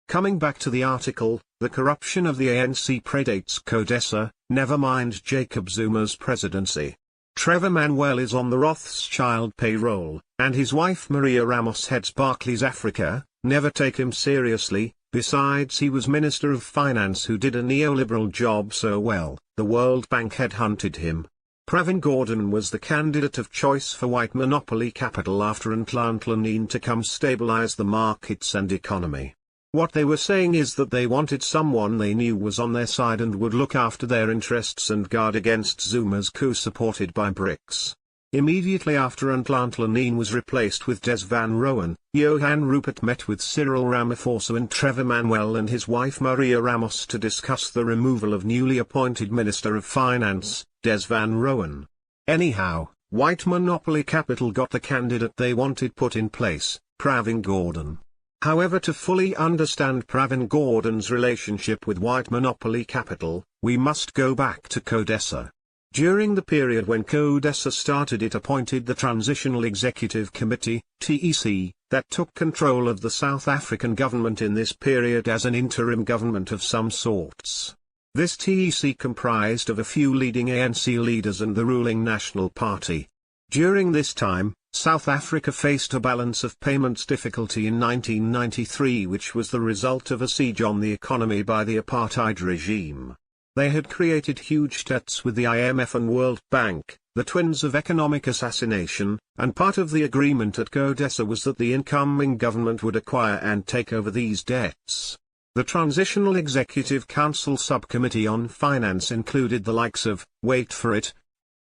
Coming back to the article, the corruption of the ANC predates CODESA, never mind Jacob Zuma's presidency. Trevor Manuel is on the Rothschild payroll, and his wife Maria Ramos heads Barclays Africa. Never take him seriously. Besides, he was Minister of Finance who did a neoliberal job so well, the World Bank headhunted him. Pravin Gordhan was the candidate of choice for white monopoly capital after Nhlanhla to come stabilize the markets and economy. What they were saying is that they wanted someone they knew was on their side and would look after their interests and guard against Zuma's coup supported by Brics. Immediately after Nhlanhla was replaced with Des Van Rooyen, Johan Rupert met with Cyril Ramaphosa and Trevor Manuel and his wife Maria Ramos to discuss the removal of newly appointed Minister of Finance, Des Van Rooyen. Anyhow, white monopoly capital got the candidate they wanted put in place, Pravin Gordhan. However, to fully understand Pravin Gordhan's relationship with white monopoly capital, we must go back to CODESA. During the period when CODESA started, it appointed the Transitional Executive Committee, TEC, that took control of the South African government in this period as an interim government of some sorts. This TEC comprised of a few leading ANC leaders and the ruling National Party. During this time, South Africa faced a balance of payments difficulty in 1993, which was the result of a siege on the economy by the apartheid regime. They had created huge debts with the IMF and World Bank, the twins of economic assassination, and part of the agreement at CODESA was that the incoming government would acquire and take over these debts. The Transitional Executive Council Subcommittee on Finance included the likes of, wait for it,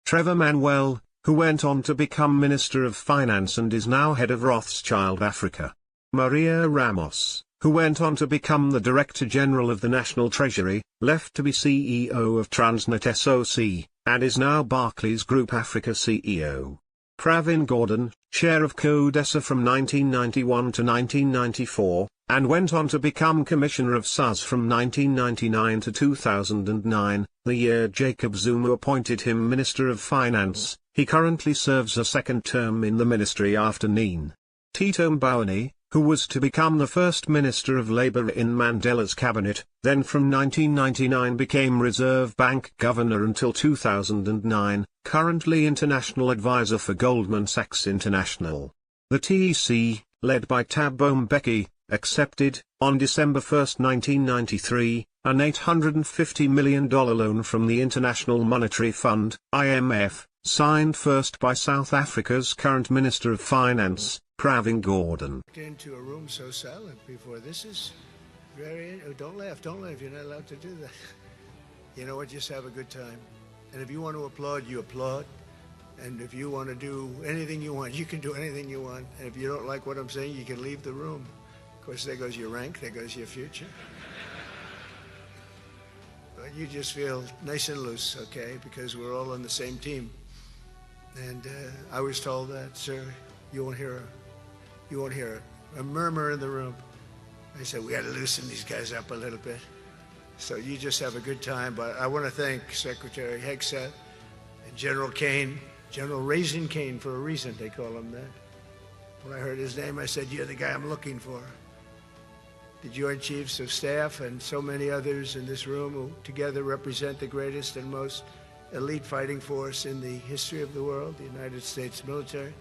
Trevor Manuel, who went on to become Minister of Finance and is now head of Rothschild Africa. Maria Ramos, who went on to become the Director General of the National Treasury, left to be CEO of Transnet SOC, and is now Barclays Group Africa CEO. Pravin Gordhan, chair of CODESA from 1991 to 1994, and went on to become Commissioner of SAS from 1999 to 2009, the year Jacob Zuma appointed him Minister of Finance. He currently serves a second term in the ministry after Nene. Tito Mboweni, who was to become the first Minister of Labour in Mandela's cabinet, then from 1999 became Reserve Bank Governor until 2009, currently International Advisor for Goldman Sachs International. The TEC, led by Thabo Mbeki, accepted, on December 1, 1993, an $850 million loan from the International Monetary Fund, IMF, signed first by South Africa's current Minister of Finance, Pravin Gordhan. Into a room so silent before. This is very... Oh, don't laugh, you're not allowed to do that. You know what, just have a good time. And if you want to applaud, you applaud. And if you want to do anything you want, you can do anything you want. And if you don't like what I'm saying, you can leave the room. Of course, there goes your rank, there goes your future. But you just feel nice and loose, okay? Because we're all on the same team. And I was told that, sir, you won't hear a murmur in the room. I said, we got to loosen these guys up a little bit. So you just have a good time. But I want to thank Secretary Hegseth and General Kane, General Raisin Kane for a reason, they call him that. When I heard his name, I said, you're the guy I'm looking for. The Joint Chiefs of Staff and so many others in this room who together represent the greatest and most elite fighting force in the history of the world, the United States military.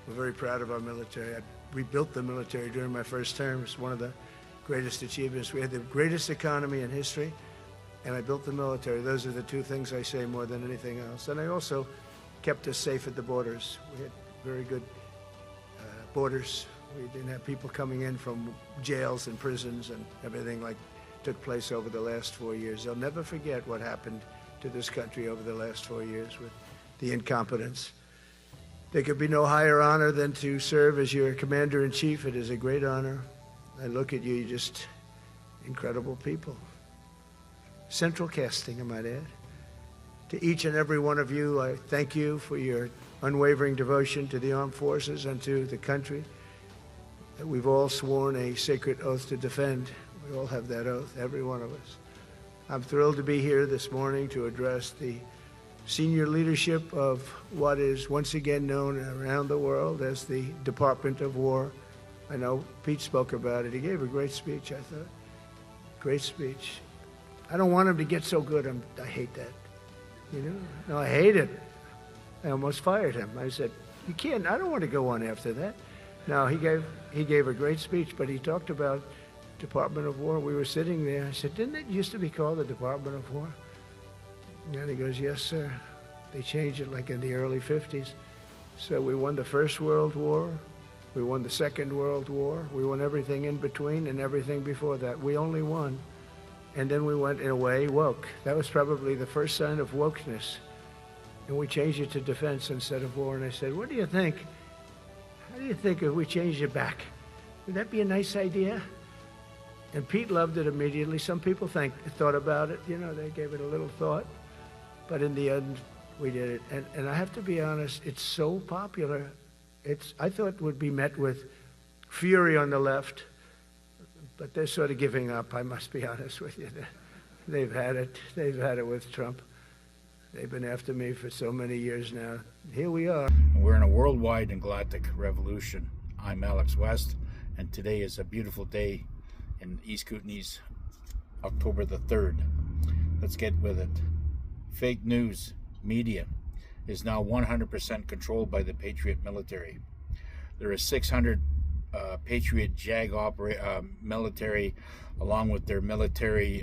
We're very proud of our military. I rebuilt the military during my first term. It's one of the greatest achievements. We had the greatest economy in history, and I built the military. Those are the two things I say more than anything else. And I also kept us safe at the borders. We had very good borders. We didn't have people coming in from jails and prisons and everything like took place over the last 4 years. They'll never forget what happened to this country over the last 4 years with the incompetence. There could be no higher honor than to serve as your commander-in-chief. It is a great honor. I look at you, you're just incredible people. Central casting, I might add. To each and every one of you, I thank you for your unwavering devotion to the armed forces and to the country that we've all sworn a sacred oath to defend. We all have that oath, every one of us. I'm thrilled to be here this morning to address the senior leadership of what is once again known around the world as the Department of War. I know Pete spoke about it. He gave a great speech, I thought. Great speech. I don't want him to get so good. I hate that. You know? No, I hate it. I almost fired him. I said, you can't, I don't want to go on after that. No, he gave a great speech, but he talked about Department of War. We were sitting there. I said, didn't it used to be called the Department of War? And he goes, yes, sir. They changed it like in the early 50s. So we won the First World War. We won the Second World War. We won everything in between and everything before that. We only won. And then we went, in a way, woke. That was probably the first sign of wokeness. And we changed it to defense instead of war. And I said, what do you think? How do you think if we changed it back? Would that be a nice idea? And Pete loved it immediately. Some people thought about it. You know, they gave it a little thought. But in the end, we did it. And I have to be honest, it's so popular. I thought it would be met with fury on the left, but they're sort of giving up, I must be honest with you. They've had it. They've had it with Trump. They've been after me for so many years now. Here we are. We're in a worldwide and galactic revolution. I'm Alex West, and today is a beautiful day in East Kootenays, October the 3rd. Let's get with it. Fake news media is now 100% controlled by the Patriot military. There is 600 Patriot JAG military, along with their military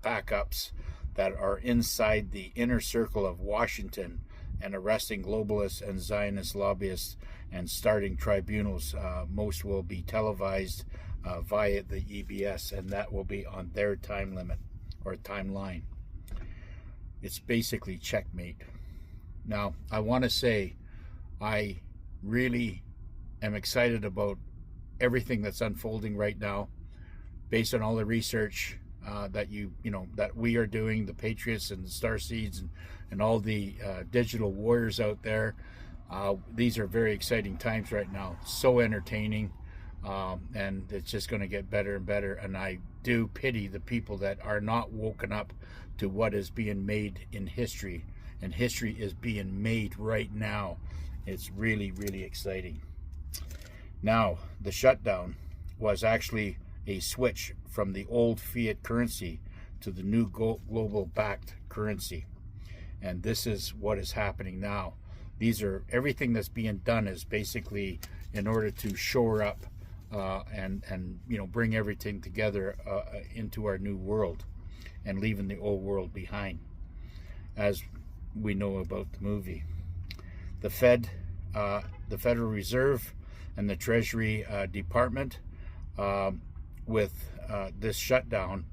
backups, that are inside the inner circle of Washington and arresting globalists and Zionist lobbyists and starting tribunals. Most will be televised via the EBS, and that will be on their time limit or timeline. It's basically checkmate. Now, I want to say I really am excited about everything that's unfolding right now, based on all the research that we are doing, the Patriots and the Starseeds and all the digital warriors out there. These are very exciting times right now. So entertaining, and it's just going to get better and better. And I do pity the people that are not woken up to what is being made in history. And history is being made right now. It's really, really exciting. Now, the shutdown was actually a switch from the old fiat currency to the new global-backed currency. And this is what is happening now. Everything that's being done is basically in order to shore up and bring everything together into our new world and leaving the old world behind, as we know about the movie. The Federal Reserve and the Treasury Department, with this shutdown,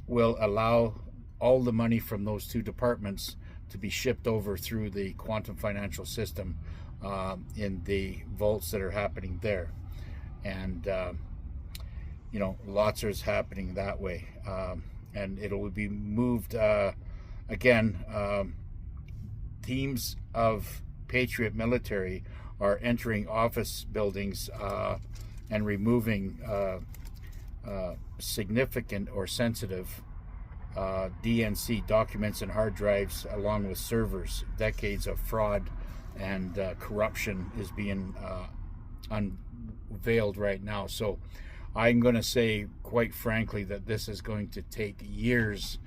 will allow all the money from those two departments to be shipped over through the quantum financial system in the vaults that are happening there. And lots is happening that way. And it will be moved again. Teams of Patriot military are entering office buildings and removing significant or sensitive DNC documents and hard drives along with servers. Decades of fraud and corruption is being unveiled right now. So I'm going to say, quite frankly, that this is going to take years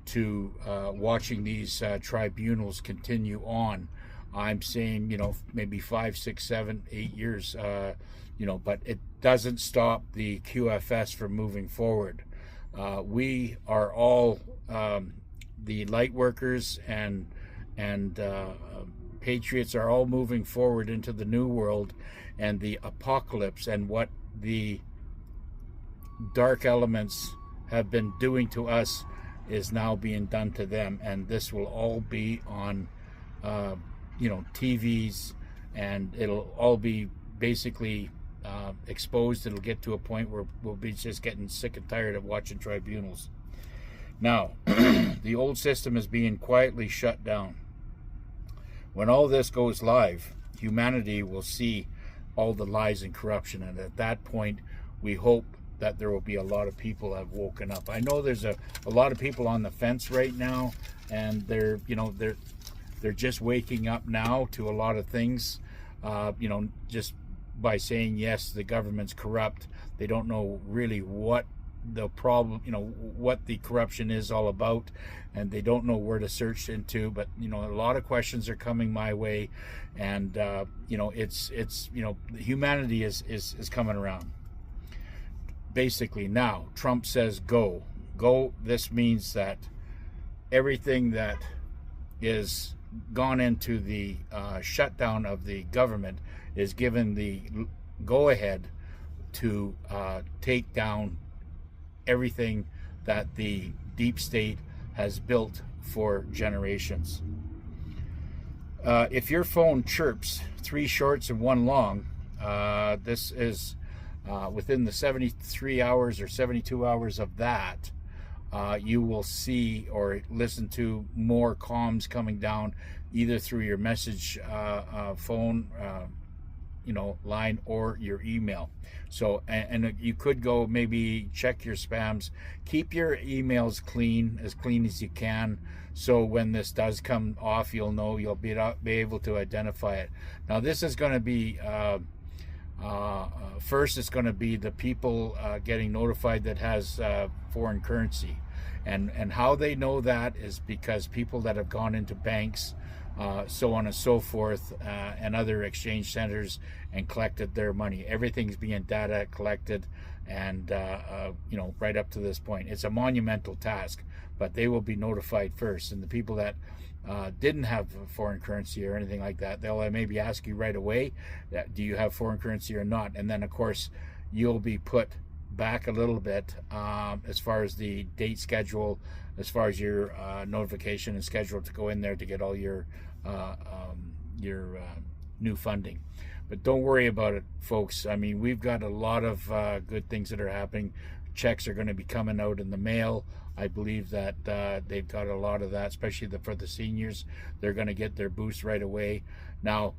to watching these tribunals continue on. I'm saying, you know, maybe 5, 6, 7, 8 years, you know, but it doesn't stop the QFS from moving forward. We are all the light workers and patriots are all moving forward into the new world, and the apocalypse and what the dark elements have been doing to us is now being done to them, and this will all be on you know, TVs, and it'll all be basically exposed. It'll get to a point where we'll be just getting sick and tired of watching tribunals. Now, the old system is being quietly shut down. When all this goes live, humanity will see all the lies and corruption, and at that point, we hope that there will be a lot of people have woken up. I know there's a lot of people on the fence right now, and they're, you know, they're just waking up now to a lot of things, you know, just by saying, yes, the government's corrupt. They don't know really what the problem, you know, what the corruption is all about, and they don't know where to search into. But, you know, a lot of questions are coming my way, and, you know, it's, you know, humanity is coming around. Basically, now, Trump says go. This means that everything that is gone into the shutdown of the government is given the go-ahead to take down everything that the deep state has built for generations. If your phone chirps 3 shorts and 1 long, this is within the 73 hours or 72 hours of that, you will see or listen to more comms coming down either through your message phone, you know, line, or your email. So, and you could go maybe check your spams. Keep your emails clean as you can, so when this does come off, you'll know, you'll be able to identify it. Now, this is going to be first, it's going to be the people getting notified that has foreign currency, and how they know that is because people that have gone into banks, so on and so forth, and other exchange centers and collected their money. Everything's being data collected, and you know, right up to this point, it's a monumental task, but they will be notified first. And the people that didn't have foreign currency or anything like that, they'll maybe ask you right away, do you have foreign currency or not? And then, of course, you'll be put back a little bit as far as the date schedule, as far as your notification and schedule to go in there to get all your new funding. But don't worry about it, folks. I mean, we've got a lot of good things that are happening. Checks are going to be coming out in the mail. I believe that they've got a lot of that, especially for the seniors. They're going to get their boost right away. Now,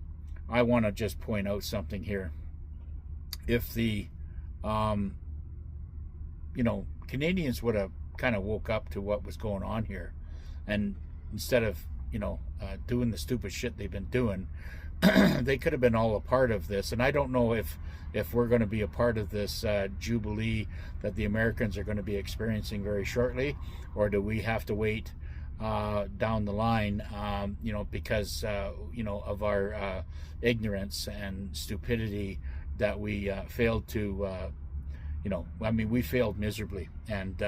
I want to just point out something here. If the, you know, Canadians would have kind of woke up to what was going on here, and instead of, you know, doing the stupid shit they've been doing, they could have been all a part of this. And I don't know if we're going to be a part of this jubilee that the Americans are going to be experiencing very shortly, or do we have to wait down the line, you know, because you know, of our ignorance and stupidity, that we failed to, you know, I mean, we failed miserably. And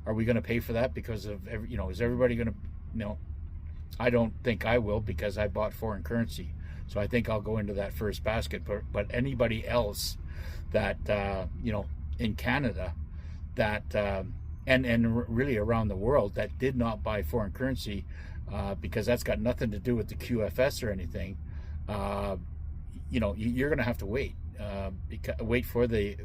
are we going to pay for that because of, you know, is everybody going to, you know, I don't think I will, because I bought foreign currency. So I think I'll go into that first basket. But anybody else that, you know, in Canada, that, and really around the world, that did not buy foreign currency, because that's got nothing to do with the QFS or anything, you know, you're going to have to wait. Wait for the,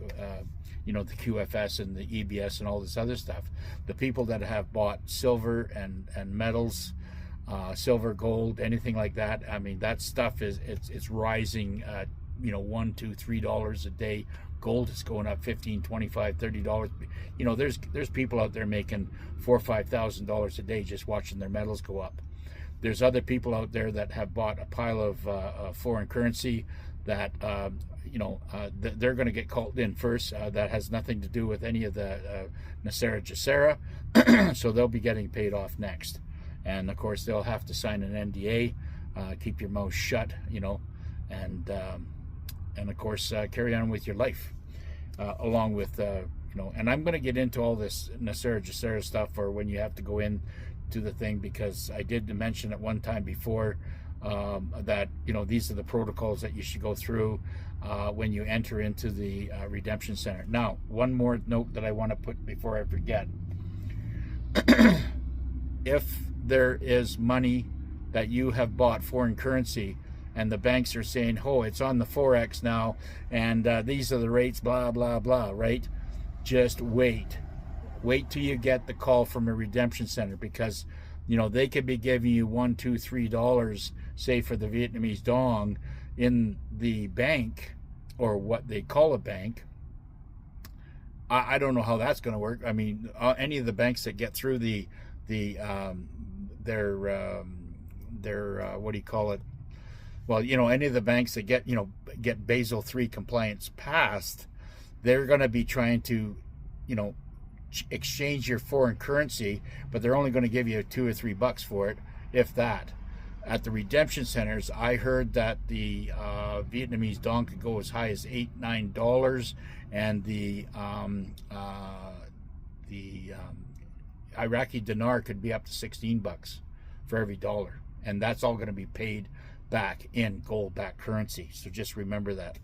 you know, the QFS and the EBS and all this other stuff. The people that have bought silver and metals, silver, gold, anything like that. I mean, that stuff it's rising, $1, $2, $3 a day. Gold is going up $15, $25, $30. There's people out there making $4,000 or $5,000 a day just watching their metals go up. There's other people out there that have bought a pile of foreign currency that they're going to get called in first. That has nothing to do with any of the NESARA GESARA, so they'll be getting paid off next. And of course they'll have to sign an NDA, keep your mouth shut, and of course carry on with your life, along with and I'm going to get into all this NESARA GESARA stuff, or when you have to go in to the thing, because I did mention at one time before that these are the protocols that you should go through when you enter into the redemption center. Now, one more note that I want to put before I forget. If there is money that you have bought foreign currency and the banks are saying, oh, it's on the Forex now, and these are the rates, blah, blah, blah, right? Just wait. Wait till you get the call from a redemption center, because, they could be giving you $1, $2, $3, say for the Vietnamese dong, in the bank, or what they call a bank. I don't know how that's going to work. I mean, any of the banks that get through their what do you call it? Well, any of the banks that get Basel III compliance passed, they're going to be trying to, exchange your foreign currency, but they're only going to give you $2 or $3 for it, if that. At the redemption centers, I heard that the Vietnamese dong could go as high as $8, $9, and the Iraqi dinar could be up to $16 for every dollar, and that's all going to be paid back in gold-backed currency. So just remember that.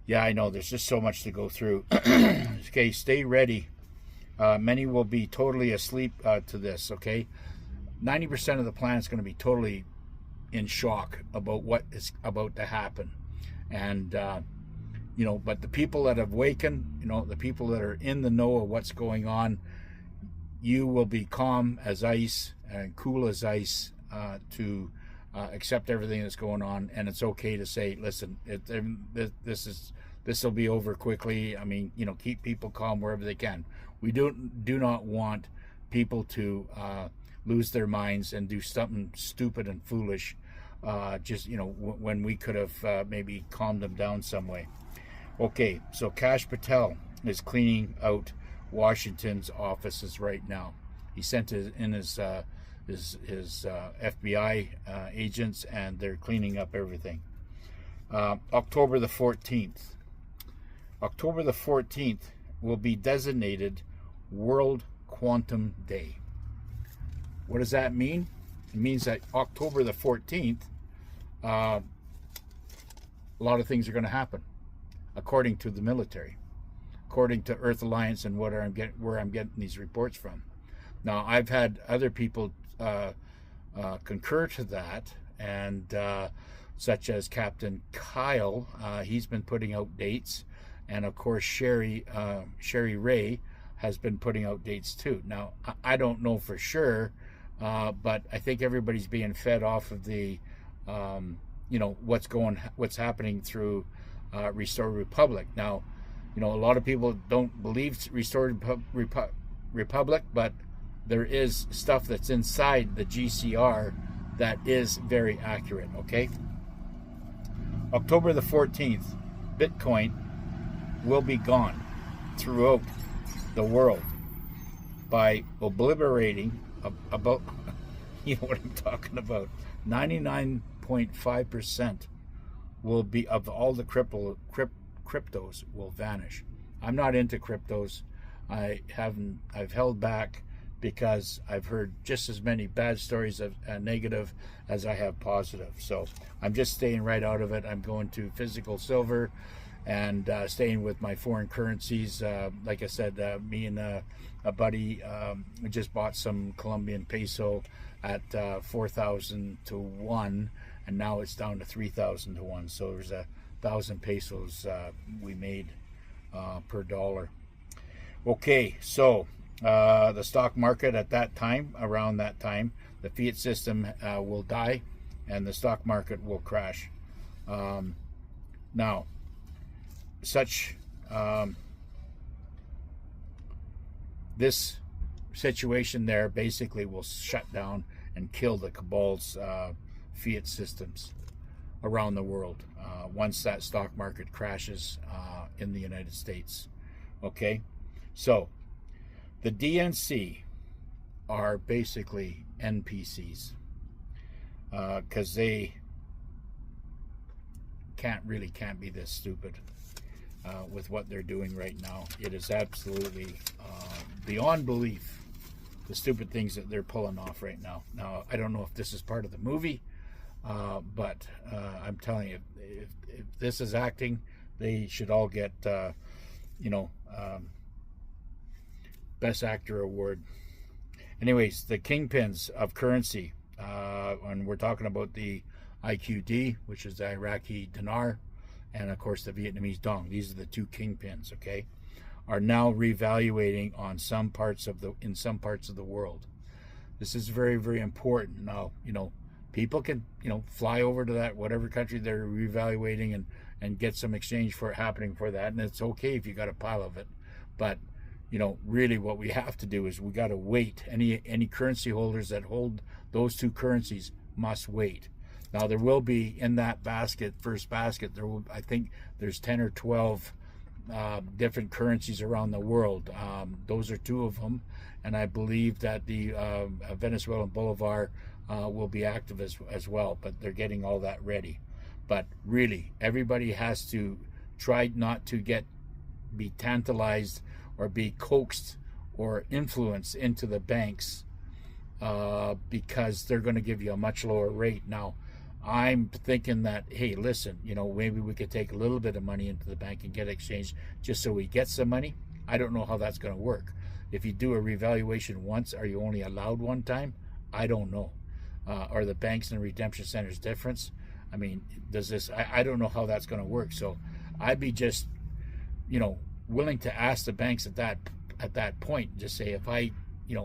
Yeah, I know there's just so much to go through. Okay, stay ready. Many will be totally asleep to this. Okay, 90% of the planet's going to be totally in shock about what is about to happen, and but the people that have awakened, the people that are in the know of what's going on, you will be calm as ice and cool as ice to accept everything that's going on, and it's okay to say, listen, this will be over quickly. I mean, keep people calm wherever they can. We do not want people to lose their minds and do something stupid and foolish, when we could have maybe calmed them down some way. Okay, so Kash Patel is cleaning out Washington's offices right now. He sent in his FBI agents, and they're cleaning up everything. October the 14th. October the 14th will be designated World Quantum Day. What does that mean? It means that October the 14th, a lot of things are going to happen, according to the military, according to Earth Alliance, and where I'm getting these reports from. Now, I've had other people concur to that, and such as Captain Kyle, he's been putting out dates, and of course Sherry Ray has been putting out dates too. Now, I don't know for sure, but I think everybody's being fed off of the what's happening through Restored Republic. Now, a lot of people don't believe Restored Republic, but there is stuff that's inside the GCR that is very accurate. Okay, October the 14th, Bitcoin will be gone throughout the world by obliterating about, what I'm talking about, 99.5% will be of all the cryptos will vanish. I'm not into cryptos. I've held back because I've heard just as many bad stories of negative as I have positive. So I'm just staying right out of it. I'm going to physical silver and staying with my foreign currencies. Like I said, me and a buddy just bought some Colombian peso at 4,000 to 1, and now it's down to 3,000 to 1. So there's 1,000 pesos we made per dollar. Okay, so the stock market at that time, around that time, the fiat system will die and the stock market will crash. Now, this situation there basically will shut down and kill the cabal's fiat systems around the world once that stock market crashes in the United States. Okay, so the DNC are basically NPCs because they can't be this stupid with what they're doing right now. It is absolutely beyond belief, the stupid things that they're pulling off right now. Now, I don't know if this is part of the movie, but I'm telling you, if this is acting, they should all get, Best Actor award. Anyways, the kingpins of currency, and we're talking about the IQD, which is the Iraqi dinar, and of course the Vietnamese dong. These are the two kingpins, okay, are now revaluating on in some parts of the world. This is very, very important. Now, people can, fly over to that whatever country they're revaluating and get some exchange for it happening for that, and it's okay if you got a pile of it. But really what we have to do is we got to wait. Any currency holders that hold those two currencies must wait. Now, there will be in that first basket, I think there's 10 or 12 different currencies around the world. Those are two of them, and I believe that the Venezuelan bolivar will be active as well, but they're getting all that ready. But really, everybody has to try not to be tantalized or be coaxed or influenced into the banks because they're going to give you a much lower rate. Now, I'm thinking that, hey, listen, maybe we could take a little bit of money into the bank and get exchanged just so we get some money. I don't know how that's going to work. If you do a revaluation once, are you only allowed one time? I don't know. Are the banks and redemption centers different? I mean, I don't know how that's going to work. So I'd be just, willing to ask the banks at that point, just say, if I,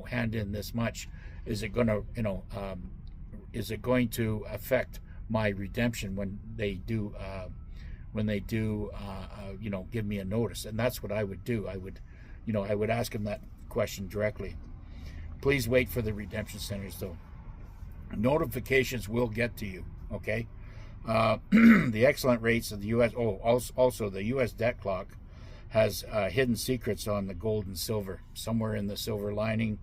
hand in this much, is it going to affect my redemption when they do give me a notice? And that's what I would do. I would ask them that question directly. Please wait for the redemption centers, though. Notifications will get to you. Okay. The excellent rates of the U.S. Also the U.S. debt clock has hidden secrets on the gold and silver. Somewhere in the silver lining,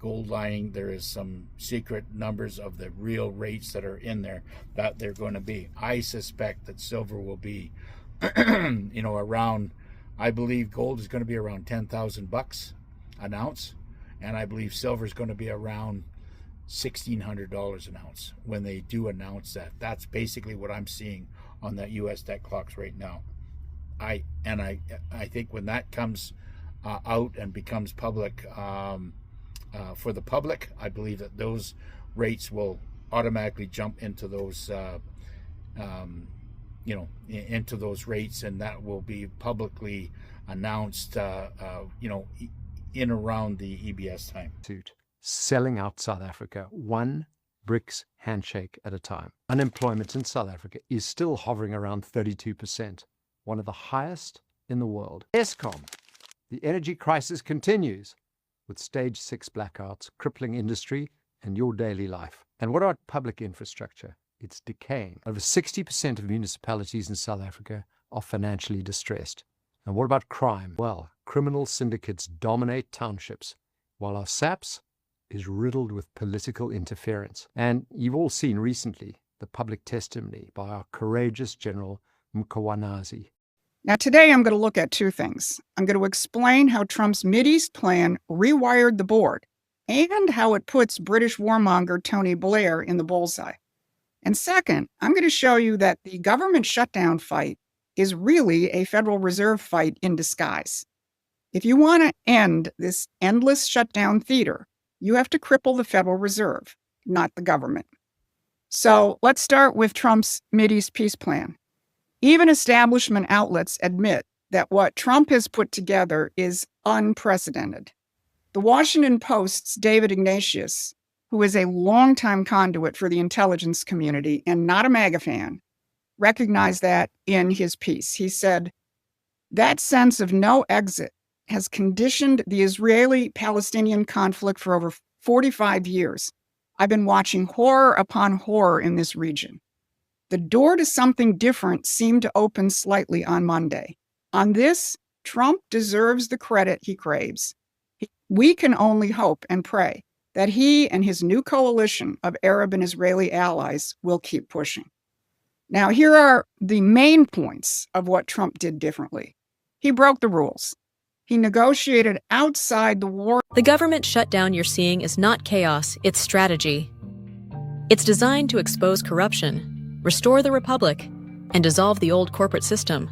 gold lining, there is some secret numbers of the real rates that are in there that they're going to be. I suspect that silver will be, around, I believe gold is going to be around $10,000 an ounce, and I believe silver is going to be around $1,600 an ounce when they do announce that. That's basically what I'm seeing on that U.S. debt clocks right now. I think when that comes out and becomes public for the public, I believe that those rates will automatically jump into those into those rates, and that will be publicly announced in around the EBS time. Selling out South Africa one Brics handshake at a time. Unemployment in South Africa is still hovering around 32%, one of the highest in the world. Eskom, the energy crisis continues with stage 6 blackouts crippling industry and your daily life. And what about public infrastructure? It's decaying. Over 60% of municipalities in South Africa are financially distressed. And what about crime? Well, criminal syndicates dominate townships, while our SAPS is riddled with political interference. And you've all seen recently the public testimony by our courageous General Mkhwanazi. Now, today I'm going to look at two things. I'm going to explain how Trump's Mideast plan rewired the board and how it puts British warmonger Tony Blair in the bullseye. And second, I'm going to show you that the government shutdown fight is really a Federal Reserve fight in disguise. If you want to end this endless shutdown theater, you have to cripple the Federal Reserve, not the government. So let's start with Trump's Mideast peace plan. Even establishment outlets admit that what Trump has put together is unprecedented. The Washington Post's David Ignatius, who is a longtime conduit for the intelligence community and not a MAGA fan, recognized that in his piece. He said, "That sense of no exit has conditioned the Israeli-Palestinian conflict for over 45 years. I've been watching horror upon horror in this region. The door to something different seemed to open slightly on Monday. On this, Trump deserves the credit he craves. We can only hope and pray that he and his new coalition of Arab and Israeli allies will keep pushing." Now, here are the main points of what Trump did differently. He broke the rules. He negotiated outside the war. The government shutdown you're seeing is not chaos, it's strategy. It's designed to expose corruption, restore the republic, and dissolve the old corporate system.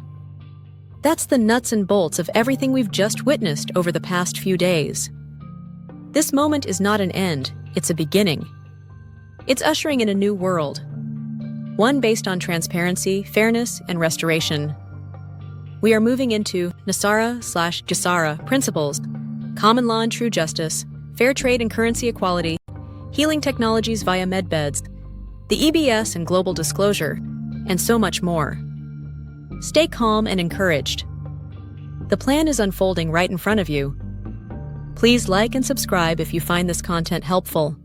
That's the nuts and bolts of everything we've just witnessed over the past few days. This moment is not an end, it's a beginning. It's ushering in a new world. One based on transparency, fairness, and restoration. We are moving into NESARA/GESARA principles, common law and true justice, fair trade and currency equality, healing technologies via medbeds, the EBS and global disclosure, and so much more. Stay calm and encouraged. The plan is unfolding right in front of you. Please like and subscribe if you find this content helpful.